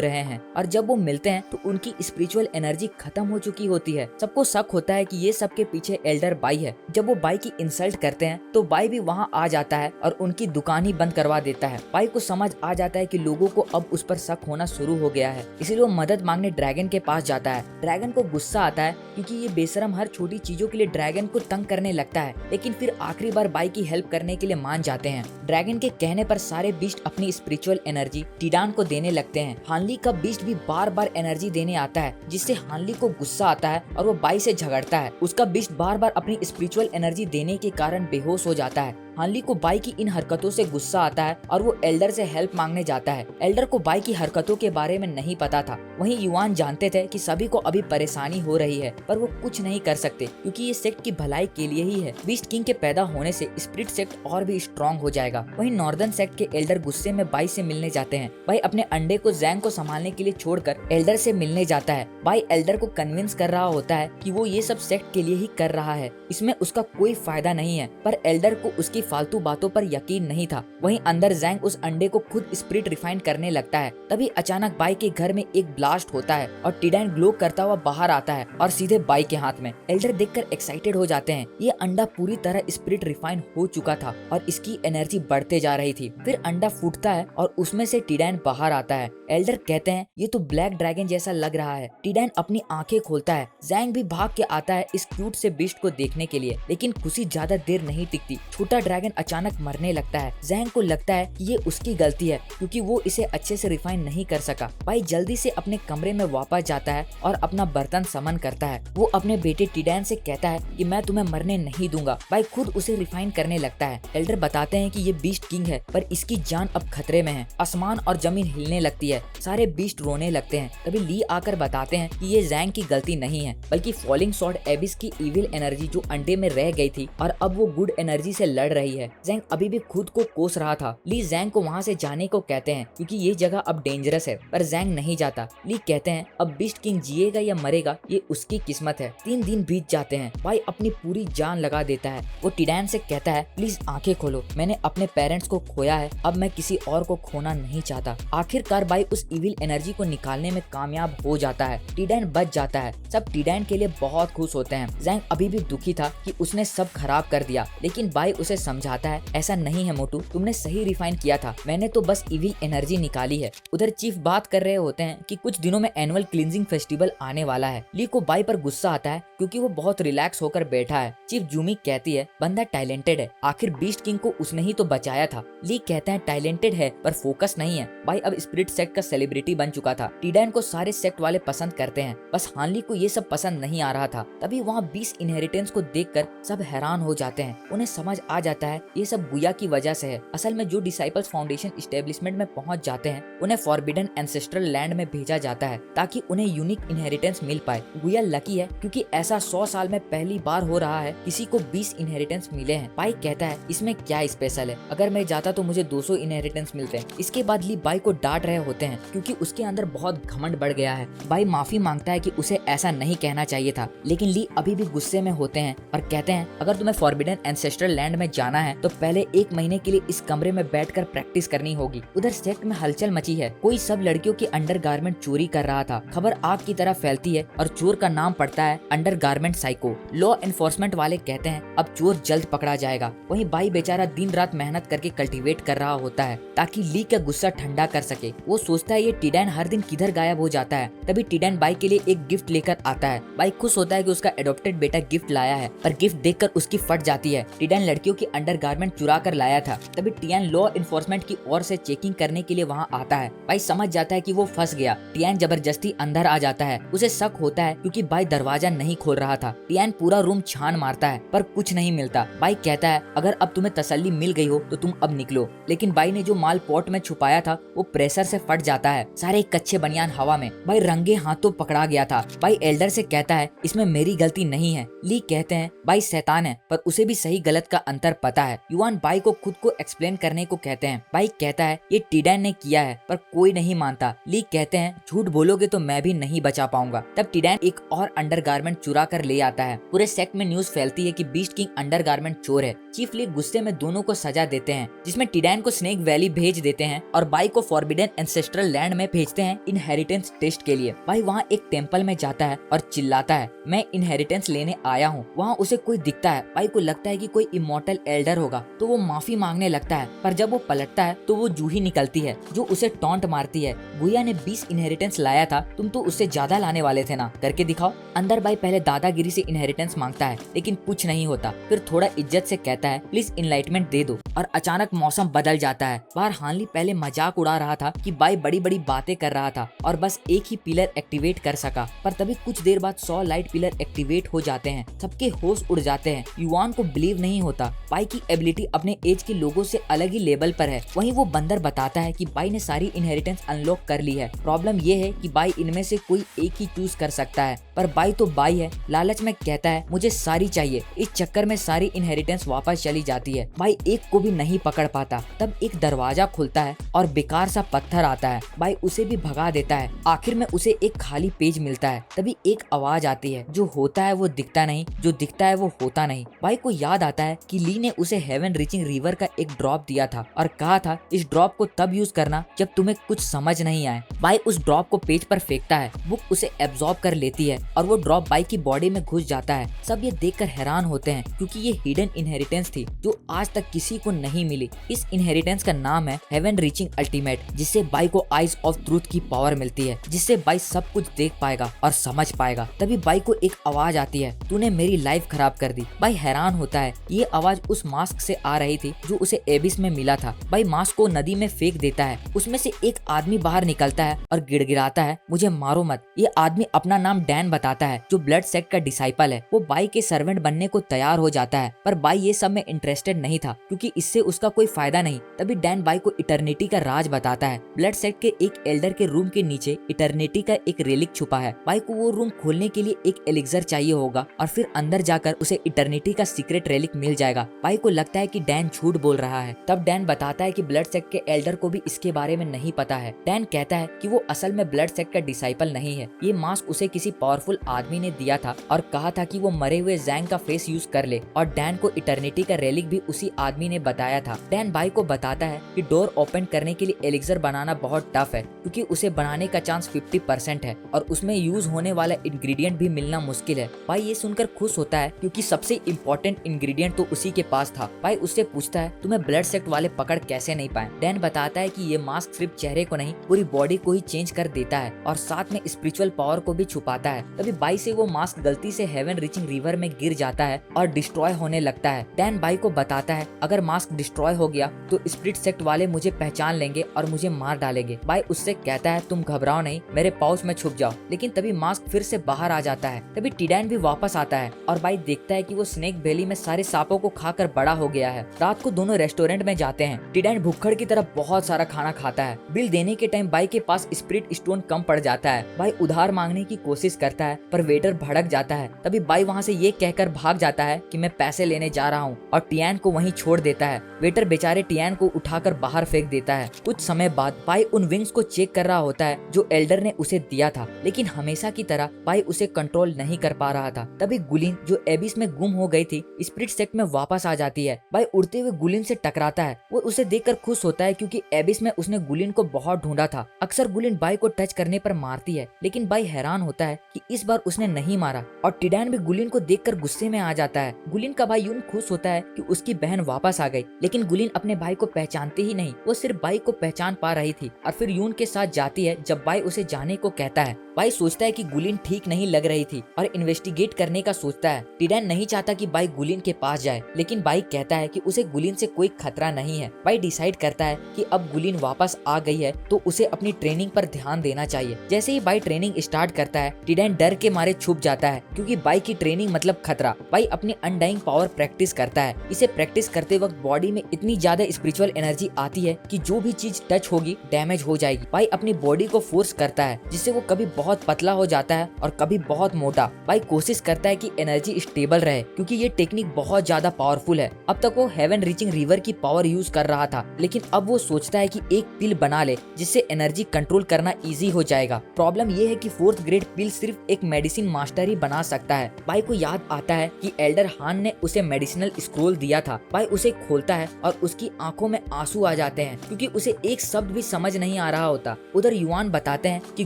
[SPEAKER 1] रहे हैं और जब वो मिलते हैं तो उनकी स्पिरिचुअल एनर्जी खत्म हो चुकी होती है। सबको शक होता है कि ये सबके पीछे एल्डर बाई है। जब वो बाई की इंसल्ट करते हैं तो बाई भी वहाँ आ जाता है और उनकी दुकान ही बंद करवा देता है। बाई को समझ आ जाता है कि लोगों को अब उस पर शक होना शुरू हो गया है, इसलिए वो मदद मांगने ड्रैगन के पास जाता है। ड्रैगन को गुस्सा आता है क्योंकि ये बेशरम हर छोटी चीजों के लिए ड्रैगन को तंग करने लगता है, लेकिन फिर आखिरी बार बाई की हेल्प करने के लिए मान जाते हैं। ड्रैगन के कहने पर सारे बीस्ट अपनी स्पिरिचुअल एनर्जी टीडान को देने लगते हैं। हानली का बीस्ट भी बार बार एनर्जी देने आता है, जिससे हानली को गुस्सा आता है और वो बाई से झगड़ता है। उसका बीस्ट बार बार अपनी स्पिरिचुअल एनर्जी देने के कारण बेहोश हो जाता है। हानली को बाई की इन हरकतों से गुस्सा आता है और वो एल्डर से हेल्प मांगने जाता है। एल्डर को बाई की हरकतों के बारे में नहीं पता था। वहीं युआन जानते थे कि सभी को अभी परेशानी हो रही है, पर वो कुछ नहीं कर सकते क्योंकि ये सेक्ट की भलाई के लिए ही है। बीस्ट किंग के पैदा होने से स्पिरिट सेक्ट और भी स्ट्रॉन्ग हो जाएगा। वहीं नॉर्दर्न सेक्ट के एल्डर गुस्से में बाई से मिलने जाते हैं। बाई अपने अंडे को जैंग को संभालने के लिए छोड़कर एल्डर से मिलने जाता है। बाई एल्डर को कन्विंस कर रहा होता है कि वो ये सब सेक्ट के लिए ही कर रहा है, इसमें उसका कोई फायदा नहीं है, पर एल्डर को उसकी फालतू बातों पर यकीन नहीं था। वहीं अंदर जैंग उस अंडे को खुद स्पिरिट रिफाइन करने लगता है। तभी अचानक बाई के घर में एक ब्लास्ट होता है और टीडाइन ग्लो करता हुआ बाहर आता है और सीधे बाई के हाथ में। एल्डर देखकर एक्साइटेड हो जाते हैं। ये अंडा पूरी तरह स्पिरिट रिफाइन हो चुका था और इसकी एनर्जी बढ़ते जा रही थी। फिर अंडा फूटता है और उसमें से टीडाइन बाहर आता है। एल्डर कहते हैं ये तो ब्लैक ड्रैगन जैसा लग रहा है। टीडाइन अपनी आंखें खोलता है। जैंग भी भाग के आता है इस क्यूट से बीस्ट को देखने के लिए, लेकिन खुशी ज्यादा देर नहीं टिकती। छोटा ड्रैगन अचानक मरने लगता है। जैंग को लगता है कि ये उसकी गलती है क्योंकि वो इसे अच्छे से रिफाइन नहीं कर सका। बाई जल्दी से अपने कमरे में वापस जाता है और अपना बर्तन समन करता है। वो अपने बेटे टीडाइन से कहता है कि मैं तुम्हें मरने नहीं दूंगा। बाई खुद उसे रिफाइन करने लगता है। एल्डर बताते हैं कि ये बीस्ट किंग है, पर इसकी जान अब खतरे में है। आसमान और जमीन हिलने लगती है। सारे बीस्ट रोने लगते हैं। तभी ली आकर बताते हैं कि ये जैंग की गलती नहीं है, बल्कि फॉलिंग सॉर्ड एबिस की इविल एनर्जी जो अंडे में रह गई थी और अब वो गुड एनर्जी से लड़ रही है। जैंग अभी भी खुद को कोस रहा था। ली जैंग को वहाँ से जाने को कहते हैं क्योंकि ये जगह अब डेंजरस है, पर जैंग नहीं जाता। ली कहते हैं अब बीस्ट किंग जिएगा या मरेगा ये उसकी किस्मत है। 3 दिन बीत जाते हैं। बाई अपनी पूरी जान लगा देता है। वो टीडाइन से कहता है प्लीज आंखें खोलो, मैंने अपने पेरेंट्स को खोया है, अब मैं किसी और को खोना नहीं चाहता। आखिरकार बाई उस इविल एनर्जी को निकालने में कामयाब हो जाता है। टीडाइन बच जाता है। सब टीडाइन के लिए बहुत खुश होते हैं। जैंग अभी भी दुखी था कि उसने सब खराब कर दिया, लेकिन बाई उसे समझाता है, ऐसा नहीं है मोटू, तुमने सही रिफाइन किया था, मैंने तो बस इविल एनर्जी निकाली है। उधर चीफ बात कर रहे होते हैं कि कुछ दिनों में एनुअल क्लींजिंग फेस्टिवल आने वाला है। ली को बाई पर गुस्सा आता है क्योंकि वो बहुत रिलैक्स होकर बैठा है। चीफ जूमी कहती है, बंदा टैलेंटेड है, आखिर बीस्ट किंग को उसने ही तो बचाया था। ली कहते हैं, टैलेंटेड है पर फोकस नहीं है। बाई अब स्पिरिट सेक्ट का सेलिब्रिटी बन चुका था। टीडैन को सारे सेक्ट वाले पसंद करते हैं, बस हानली को ये सब पसंद नहीं आ रहा था। तभी वहाँ 20 इनहेरिटेंस को देखकर सब हैरान हो जाते हैं। उन्हें समझ आ जाता है ये सब गुया की वजह से है। असल में जो डिसाइपल्स फाउंडेशन एस्टेब्लिशमेंट में पहुंच जाते हैं उन्हें फॉरबिडन एंसेस्ट्रल लैंड में भेजा जाता है ताकि उन्हें यूनिक इनहेरिटेंस मिल पाए। गुया लकी है क्योंकि ऐसा 100 साल में पहली बार हो रहा है किसी को 20 इनहेरिटेंस मिले हैं। बाई कहता है, इसमें क्या स्पेशल है, अगर मैं जाता तो मुझे 200 इनहेरिटेंस मिलते हैं। इसके बाद ली बाई को डांट रहे होते हैं क्योंकि उसके अंदर बहुत घमंड बढ़ गया है। बाई माफी मांगता है कि उसे ऐसा नहीं कहना चाहिए था, लेकिन ली अभी भी गुस्से में होते हैं और कहते हैं, अगर तुम्हें फॉरबिडन एंसेस्ट्रल लैंड में जाना है तो पहले 1 महीने के लिए इस कमरे में बैठकर प्रैक्टिस करनी होगी। उधर सेक्ट में हलचल मची है, कोई सब लड़कियों की अंडरगारमेंट चोरी कर रहा था। खबर आग की तरह फैलती है और चोर का नाम पड़ता है अंडरगारमेंट साइको। लॉ एनफोर्समेंट वाले कहते हैं अब चोर जल्द पकड़ा जाएगा। वहीं बाई बेचारा दिन रात मेहनत करके कल्टीवेट कर रहा होता है ताकि ली का गुस्सा ठंडा कर सके। वो सोचता है ये टीडैन हर दिन किधर गायब हो जाता है। तभी टीडैन बाई के लिए एक गिफ्ट लेकर आता है। बाई खुश होता है कि उसका एडॉप्टेड बेटा गिफ्ट लाया है, पर गिफ्ट देखकर उसकी फट जाती है। टीडैन लड़कियों की अंडरगारमेंट चुरा कर लाया था। तभी टियान लॉ एनफोर्समेंट की ओर से चेकिंग करने के लिए वहाँ आता है। बाई समझ जाता है कि वो फंस गया। टियान जबरदस्ती अंदर आ जाता है। उसे शक होता है क्योंकि बाई दरवाजा नहीं खोल रहा था। टियान पूरा रूम छान मारता है पर कुछ नहीं मिलता। बाई कहता है, अगर अब तुम्हें तसल्ली मिल गई हो तो तुम अब निकलो। लेकिन बाई ने जो माल पॉट में छुपाया था वो प्रेशर से फट जाता है। सारे कच्चे बनियान हवा में। बाई रंगे हाथों पकड़ा गया था। बाई एल्डर से कहता है, इसमें मेरी गलती नहीं है। ली कहते हैं, बाई शैतान है पर उसे भी सही गलत का अंतर पता है। युआन बाई को खुद को एक्सप्लेन करने को कहते हैं। बाई कहता है, ये टीडैन ने किया है पर कोई नहीं मानता। ली कहते हैं, झूठ बोलोगे तो मैं भी नहीं बचा पाऊंगा। तब टीडैन एक और अंडरगारमेंट चुरा कर ले आता है। पूरे सेक्ट में न्यूज फैलती है कि बीस्ट किंग अंडरगारमेंट चोर है। चीफ ली गुस्से में दोनों को सजा देते हैं, जिसमें टीडैन को स्नेक वैली भेज देते हैं और बाई को फॉरबिडन एंसेस्ट्रल लैंड में भेजते हैं इनहेरिटेंस टेस्ट के लिए। बाई वहाँ एक टेम्पल में जाता है और चिल्लाता है, मैं इनहेरिटेंस लेने आया हूँ। वहाँ उसे कोई दिखता है। बाई को लगता है कि कोई इमॉर्टल एल्डर होगा तो वो माफी मांगने लगता है, पर जब वो पलटता है तो वो जूही निकलती है जो उसे टॉन्ट मारती है। गुया ने 20 इनहेरिटेंस लाया था, तुम तो उससे ज्यादा लाने वाले थे ना, करके दिखाओ। अंदर बाई पहले दादागिरी से इनहेरिटेंस मांगता है लेकिन कुछ नहीं होता। फिर थोड़ा इज्जत से कहता है, प्लीज इनलाइटमेंट दे दो। और अचानक मौसम बदल जाता है। बाहर हानली पहले मजाक उड़ा रहा था कि बाई बड़ी बड़ी बातें कर रहा था और बस एक ही पिलर एक्टिवेट कर सका, पर तभी कुछ देर बाद 100 लाइट पिलर एक्टिवेट हो जाते हैं। सबके होश उड़ जाते हैं। युआन को बिलीव नहीं होता। बाई की एबिलिटी अपने एज के लोगों से अलग ही लेवल पर है। वहीं वो बंदर बताता है कि बाई ने सारी इनहेरिटेंस अनलॉक कर ली है। प्रॉब्लम ये है कि बाई इनमें से कोई एक ही चूज कर सकता है, पर बाई तो बाई है। लालच में कहता है, मुझे सारी चाहिए। इस चक्कर में सारी इनहेरिटेंस वापस चली जाती है। बाई एक को भी नहीं पकड़ पाता। तब एक दरवाजा खुलता है और बेकार सा पत्थर आता है। बाई उसे भी भगा देता है। आखिर में उसे एक खाली पेज मिलता है। तभी एक आवाज आती है, जो होता है वो दिखता नहीं, जो दिखता है वो होता नहीं। बाई को याद आता है कि ली ने उसे हेवन रीचिंग रिवर का एक ड्रॉप दिया था और कहा था इस ड्रॉप को तब यूज करना जब तुम्हें कुछ समझ नहीं आए। बाई उस ड्रॉप को पेज पर फेंकता है। बुक उसे एब्जॉर्ब कर लेती है और वो ड्रॉप बाई की बॉडी में घुस जाता है। सब ये देखकर हैरान होते हैं क्योंकि ये हिडन इनहेरिटेंस थी जो आज तक किसी को नहीं मिली। इस इनहेरिटेंस का नाम है हेवन रीचिंग अल्टीमेट, जिससे बाई को आइज ऑफ ट्रूथ की पावर मिलती है, जिससे बाई सब कुछ देख पाएगा और समझ पाएगा। तभी बाई को एक आवाज आती है, तूने मेरी लाइफ खराब कर दी। बाई हैरान होता है। ये आवाज उस मास्क से आ रही थी जो उसे एबिस में मिला था। बाई मास्क को नदी में फेंक देता है। उसमें से एक आदमी बाहर निकलता है और गिड़गिड़ाता है, मुझे मारो मत। ये आदमी अपना नाम डैन बताता है, जो ब्लड सेक्ट का डिसाइपल है। वो बाई के सर्वेंट बनने को तैयार हो जाता है, पर बाई ये सब में इंटरेस्टेड नहीं था क्योंकि इससे उसका कोई फायदा नहीं। तभी डैन बाई को इटर्निटी का राज बताता है। ब्लड सेक्ट के एक एल्डर के रूम के नीचे इटर्निटी का एक रेलिक छुपा है। बाई को वो रूम खोलने के लिए एक एलिक्सर चाहिए होगा और फिर अंदर जाकर उसे इटर्निटी का सीक्रेट रेलिक मिल जाएगा। बाई को लगता है कि डैन झूठ बोल रहा है। तब डैन बताता है कि ब्लड सेक्ट के एल्डर को भी इसके बारे में नहीं पता है। डैन कहता है कि वो असल में ब्लड सेक्ट का डिसाइपल नहीं है। ये मास्क उसे किसी पावरफुल आदमी ने दिया था और कहा था कि वो मरे हुए जैंग का फेस यूज कर ले, और डैन को इटर्निटी का रेलिक भी उसी आदमी ने बताया था। डैन बाई को बताता है कि डोर ओपन करने के लिए एलिक्सर बनाना बहुत टफ है क्योंकि उसे बनाने का चांस 50% है और उसमें यूज होने वाला इंग्रेडिएंट भी मिलना मुश्किल है। बाई ये सुनकर खुश होता है क्योंकि सबसे इम्पोर्टेंट इंग्रेडिएंट तो उसी के पास था। भाई उससे पूछता है तुम्हें ब्लड सेक्ट वाले पकड़ कैसे नहीं पाए। डैन बताता है कि ये मास्क सिर्फ चेहरे को नहीं पूरी बॉडी को ही चेंज कर देता है और साथ में स्पिरिचुअल पावर को भी छुपाता है। तभी बाई से वो मास्क गलती से हेवन रीचिंग रिवर में गिर जाता है और डिस्ट्रॉय होने लगता है। डैन बाई को बताता है अगर मास्क डिस्ट्रॉय हो गया तो स्पिरिट सेक्ट वाले मुझे पहचान लेंगे और मुझे मार डालेंगे। बाई उससे कहता है तुम घबराओ नहीं, मेरे पाउच में छुप जाओ। लेकिन तभी मास्क फिर से बाहर आ जाता है। तभी टीडैन भी वापस आता है और बाई देखता है कि वो स्नेक वैली में सारे सांपों को खाकर बड़ा हो गया है। रात को दोनों रेस्टोरेंट में जाते हैं। टीडैन भुक्खड़ की तरह बहुत सारा खाना खाता है। बिल देने के टाइम बाई के पास स्पिरिट स्टोन कम पड़ जाता है। बाई उधार मांगने की कोशिश करता है पर वेटर भड़क जाता है। तभी बाई वहाँ से ये कहकर भाग जाता है कि मैं पैसे लेने जा रहा हूँ और टियान को वहीं छोड़ देता है। वेटर बेचारे टियान को उठाकर बाहर फेंक देता है। कुछ समय बाद बाई उन विंग्स को चेक कर रहा होता है जो एल्डर ने उसे दिया था, लेकिन हमेशा की तरह बाई उसे कंट्रोल नहीं कर पा रहा था। तभी गुलिन जो एबिस में गुम हो गई थी स्पिरिट सेक्ट में वापस आ जाती है। बाई उड़ते हुए गुलिन से टकराता है। वो उसे देखकर खुश होता है क्योंकि एबिस में उसने गुलिन को बहुत ढूंढा था। अक्सर गुलिन बाई को टच करने पर मारती है, लेकिन बाई हैरान होता है कि इस बार उसने नहीं मारा और टिडैन भी गुलिन को देखकर गुस्से में आ जाता है। गुलिन का भाई यून खुश होता है कि उसकी बहन वापस आ गई, लेकिन गुलिन अपने भाई को पहचानती ही नहीं। वो सिर्फ बाई को पहचान पा रही थी और फिर यून के साथ जाती है जब बाई उसे जाने को कहता है। बाई सोचता है कि गुलिन ठीक नहीं लग रही थी और इन्वेस्टिगेट करने का सोचता है। टिडैन नहीं चाहता कि बाई गुलिन के पास जाए, लेकिन बाई कहता है कि उसे गुलिन से कोई खतरा नहीं है। बाई डिसाइड करता है कि अब गुलिन वापस आ गई है तो उसे अपनी ट्रेनिंग पर ध्यान देना चाहिए। जैसे ही बाई ट्रेनिंग स्टार्ट करता है टिडैन डर के मारे छुप जाता है क्योंकि बाई की ट्रेनिंग मतलब खतरा। बाई अपनी अनडाइंग पावर प्रैक्टिस करता है। इसे प्रैक्टिस करते वक्त बॉडी में इतनी ज्यादा स्पिरिचुअल एनर्जी आती है कि जो भी चीज टच होगी डैमेज हो जाएगी। बाई अपनी बॉडी को फोर्स करता है जिससे वो कभी बहुत पतला हो जाता है और कभी बहुत मोटा। बाई कोशिश करता है कि एनर्जी स्टेबल रहे क्योंकि ये टेक्निक बहुत ज्यादा पावरफुल है। अब तक वो हेवन रीचिंग रिवर की पावर यूज कर रहा था, लेकिन अब वो सोचता है कि एक पिल बना ले जिससे एनर्जी कंट्रोल करना इजी हो जाएगा। प्रॉब्लम ये है कि 4th ग्रेड पिल सिर्फ एक मेडिसिन मास्टर ही बना सकता है। बाई को याद आता है कि एल्डर हान ने उसे मेडिसिनल स्क्रोल दिया था। बाई उसे खोलता है और उसकी आंखों में आंसू आ जाते हैं क्योंकि उसे एक शब्द भी समझ नहीं आ रहा होता। उधर युआन बताते हैं कि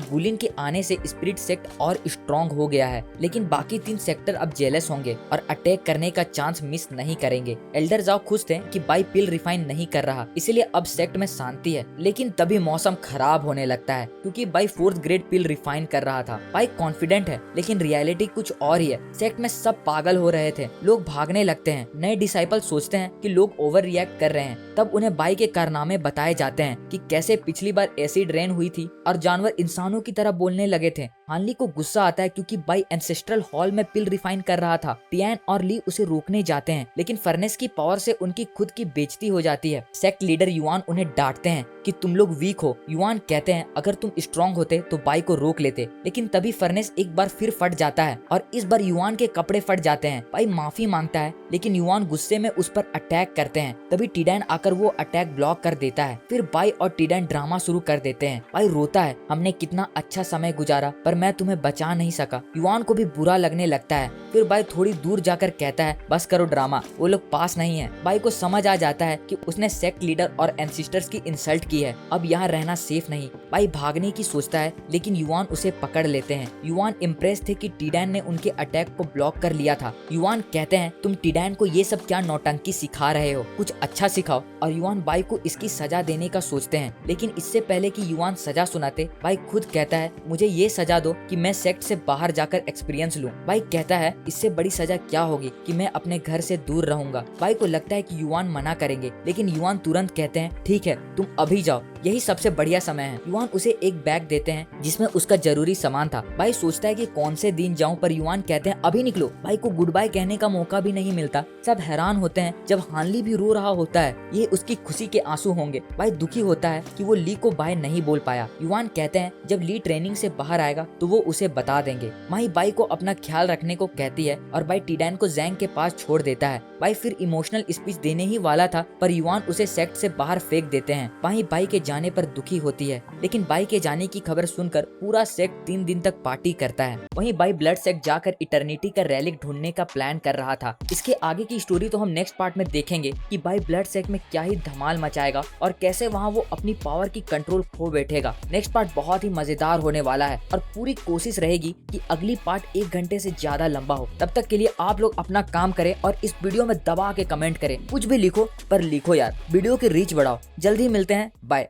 [SPEAKER 1] गुलिन के आने से स्पिरिट सेक्ट और स्ट्रॉन्ग हो गया है, लेकिन बाकी 3 सेक्टर अब जेलस होंगे और अटैक करने का चांस मिस नहीं करेंगे। एल्डर जाओ खुश थे कि बाई पिल रिफाइन नहीं कर रहा, इसलिए अब सेक्ट में शांति है। लेकिन तभी मौसम खराब होने लगता है क्योंकि by 4th grade pill refine कर रहा था। बाई कॉन्फिडेंट है, लेकिन रियलिटी कुछ और ही है। सेक्ट में सब पागल हो रहे थे, लोग भागने लगते हैं। नए डिसाइपल सोचते हैं कि लोग ओवर रिएक्ट कर रहे हैं। तब उन्हें बाई के कारनामे बताए जाते हैं कि कैसे पिछली बार एसिड रेन हुई थी और जानवर इंसानों की तरह बोलने लगे थे। हानली को गुस्सा आता है क्योंकि बाई एंसेस्ट्रल हॉल में पिल रिफाइन कर रहा था। टियान और ली उसे रोकने जाते हैं, लेकिन फर्नेस की पावर से उनकी खुद की बेइज्जती हो जाती है। सेक्ट लीडर युआन उन्हें डांटते हैं कि तुम लोग वीक हो। युआन कहते हैं अगर तुम स्ट्रॉन्ग होते तो बाई को रोक लेते, लेकिन तभी फर्नेस एक बार फिर फट जाता है और इस बार युआन के कपड़े फट जाते हैं। बाई माफी मांगता है, लेकिन युआन गुस्से में उस पर अटैक करते हैं। तभी टिडैन आकर वो अटैक ब्लॉक कर देता है। फिर बाई और टिडैन ड्रामा शुरू कर देते हैं। बाई रोता है, हमने कितना अच्छा समय गुजारा पर मैं तुम्हें बचा नहीं सका। युआन को भी बुरा लगने लगता है। फिर बाई थोड़ी दूर जाकर कहता है बस करो ड्रामा, वो लोग पास नहीं है। बाई को समझ आ जाता है कि उसने सेक्ट लीडर और एंसिस्टर्स की इंसल्ट की है, अब यहाँ रहना सेफ नहीं। बाई भागने की सोचता है, लेकिन युआन उसे पकड़ लेते हैं। युआन इम्प्रेस थे कि टिडैन ने उनके अटैक को ब्लॉक कर लिया था। युआन कहते हैं तुम टिडैन को ये सब क्या नौटंकी सिखा रहे हो, कुछ अच्छा सिखाओ। और युआन बाई को इसकी सजा देने का सोचते हैं, लेकिन इससे पहले कि युआन सजा सुनाते बाई खुद कहता है मुझे ये सजा दो कि मैं सेक्ट से बाहर जाकर एक्सपीरियंस लूं। बाई कहता है इससे बड़ी सजा क्या होगी कि मैं अपने घर से दूर रहूंगा। बाई को लगता है कि युआन मना करेंगे, लेकिन युआन तुरंत कहते हैं ठीक है तुम अभी जाओ, यही सबसे बढ़िया समय है। युआन उसे एक बैग देते हैं जिसमें उसका जरूरी सामान था। बाई सोचता है कि कौन से दिन जाऊं, पर युआन कहते हैं अभी निकलो। बाई को गुड बाय कहने का मौका भी नहीं मिलता। सब हैरान होते हैं जब हानली भी रो रहा होता है, ये उसकी खुशी के आंसू होंगे। बाई दुखी होता है कि वो ली को बाय नहीं बोल पाया। युआन कहते हैं जब ली ट्रेनिंग से बाहर आएगा तो वो उसे बता देंगे। माही बाई को अपना ख्याल रखने को कहती है और बाई टिडैन को जैंग के पास छोड़ देता है। बाई फिर इमोशनल स्पीच देने ही वाला था, पर युआन उसे सेक्ट से बाहर फेंक देते हैं। माही बाई के जाने पर दुखी होती है, लेकिन बाई के जाने की खबर सुनकर पूरा सेक्ट 3 दिन तक पार्टी करता है। वहीं बाई ब्लड सेक्ट जाकर इटर्निटी का रेलिक ढूंढने का प्लान कर रहा था। इसके आगे की स्टोरी तो हम नेक्स्ट पार्ट में देखेंगे कि बाई ब्लड सेक्ट में क्या ही धमाल मचाएगा और कैसे वहाँ वो अपनी पावर की कंट्रोल खो बैठेगा। नेक्स्ट पार्ट बहुत ही मजेदार होने वाला है और पूरी कोशिश रहेगी कि अगली पार्ट 1 घंटे से ज्यादा लंबा हो। तब तक के लिए आप लोग अपना काम करें और इस वीडियो में में दबा के कमेंट करें, कुछ भी लिखो पर लिखो यार, वीडियो की रीच बढ़ाओ। जल्दी मिलते हैं, बाय।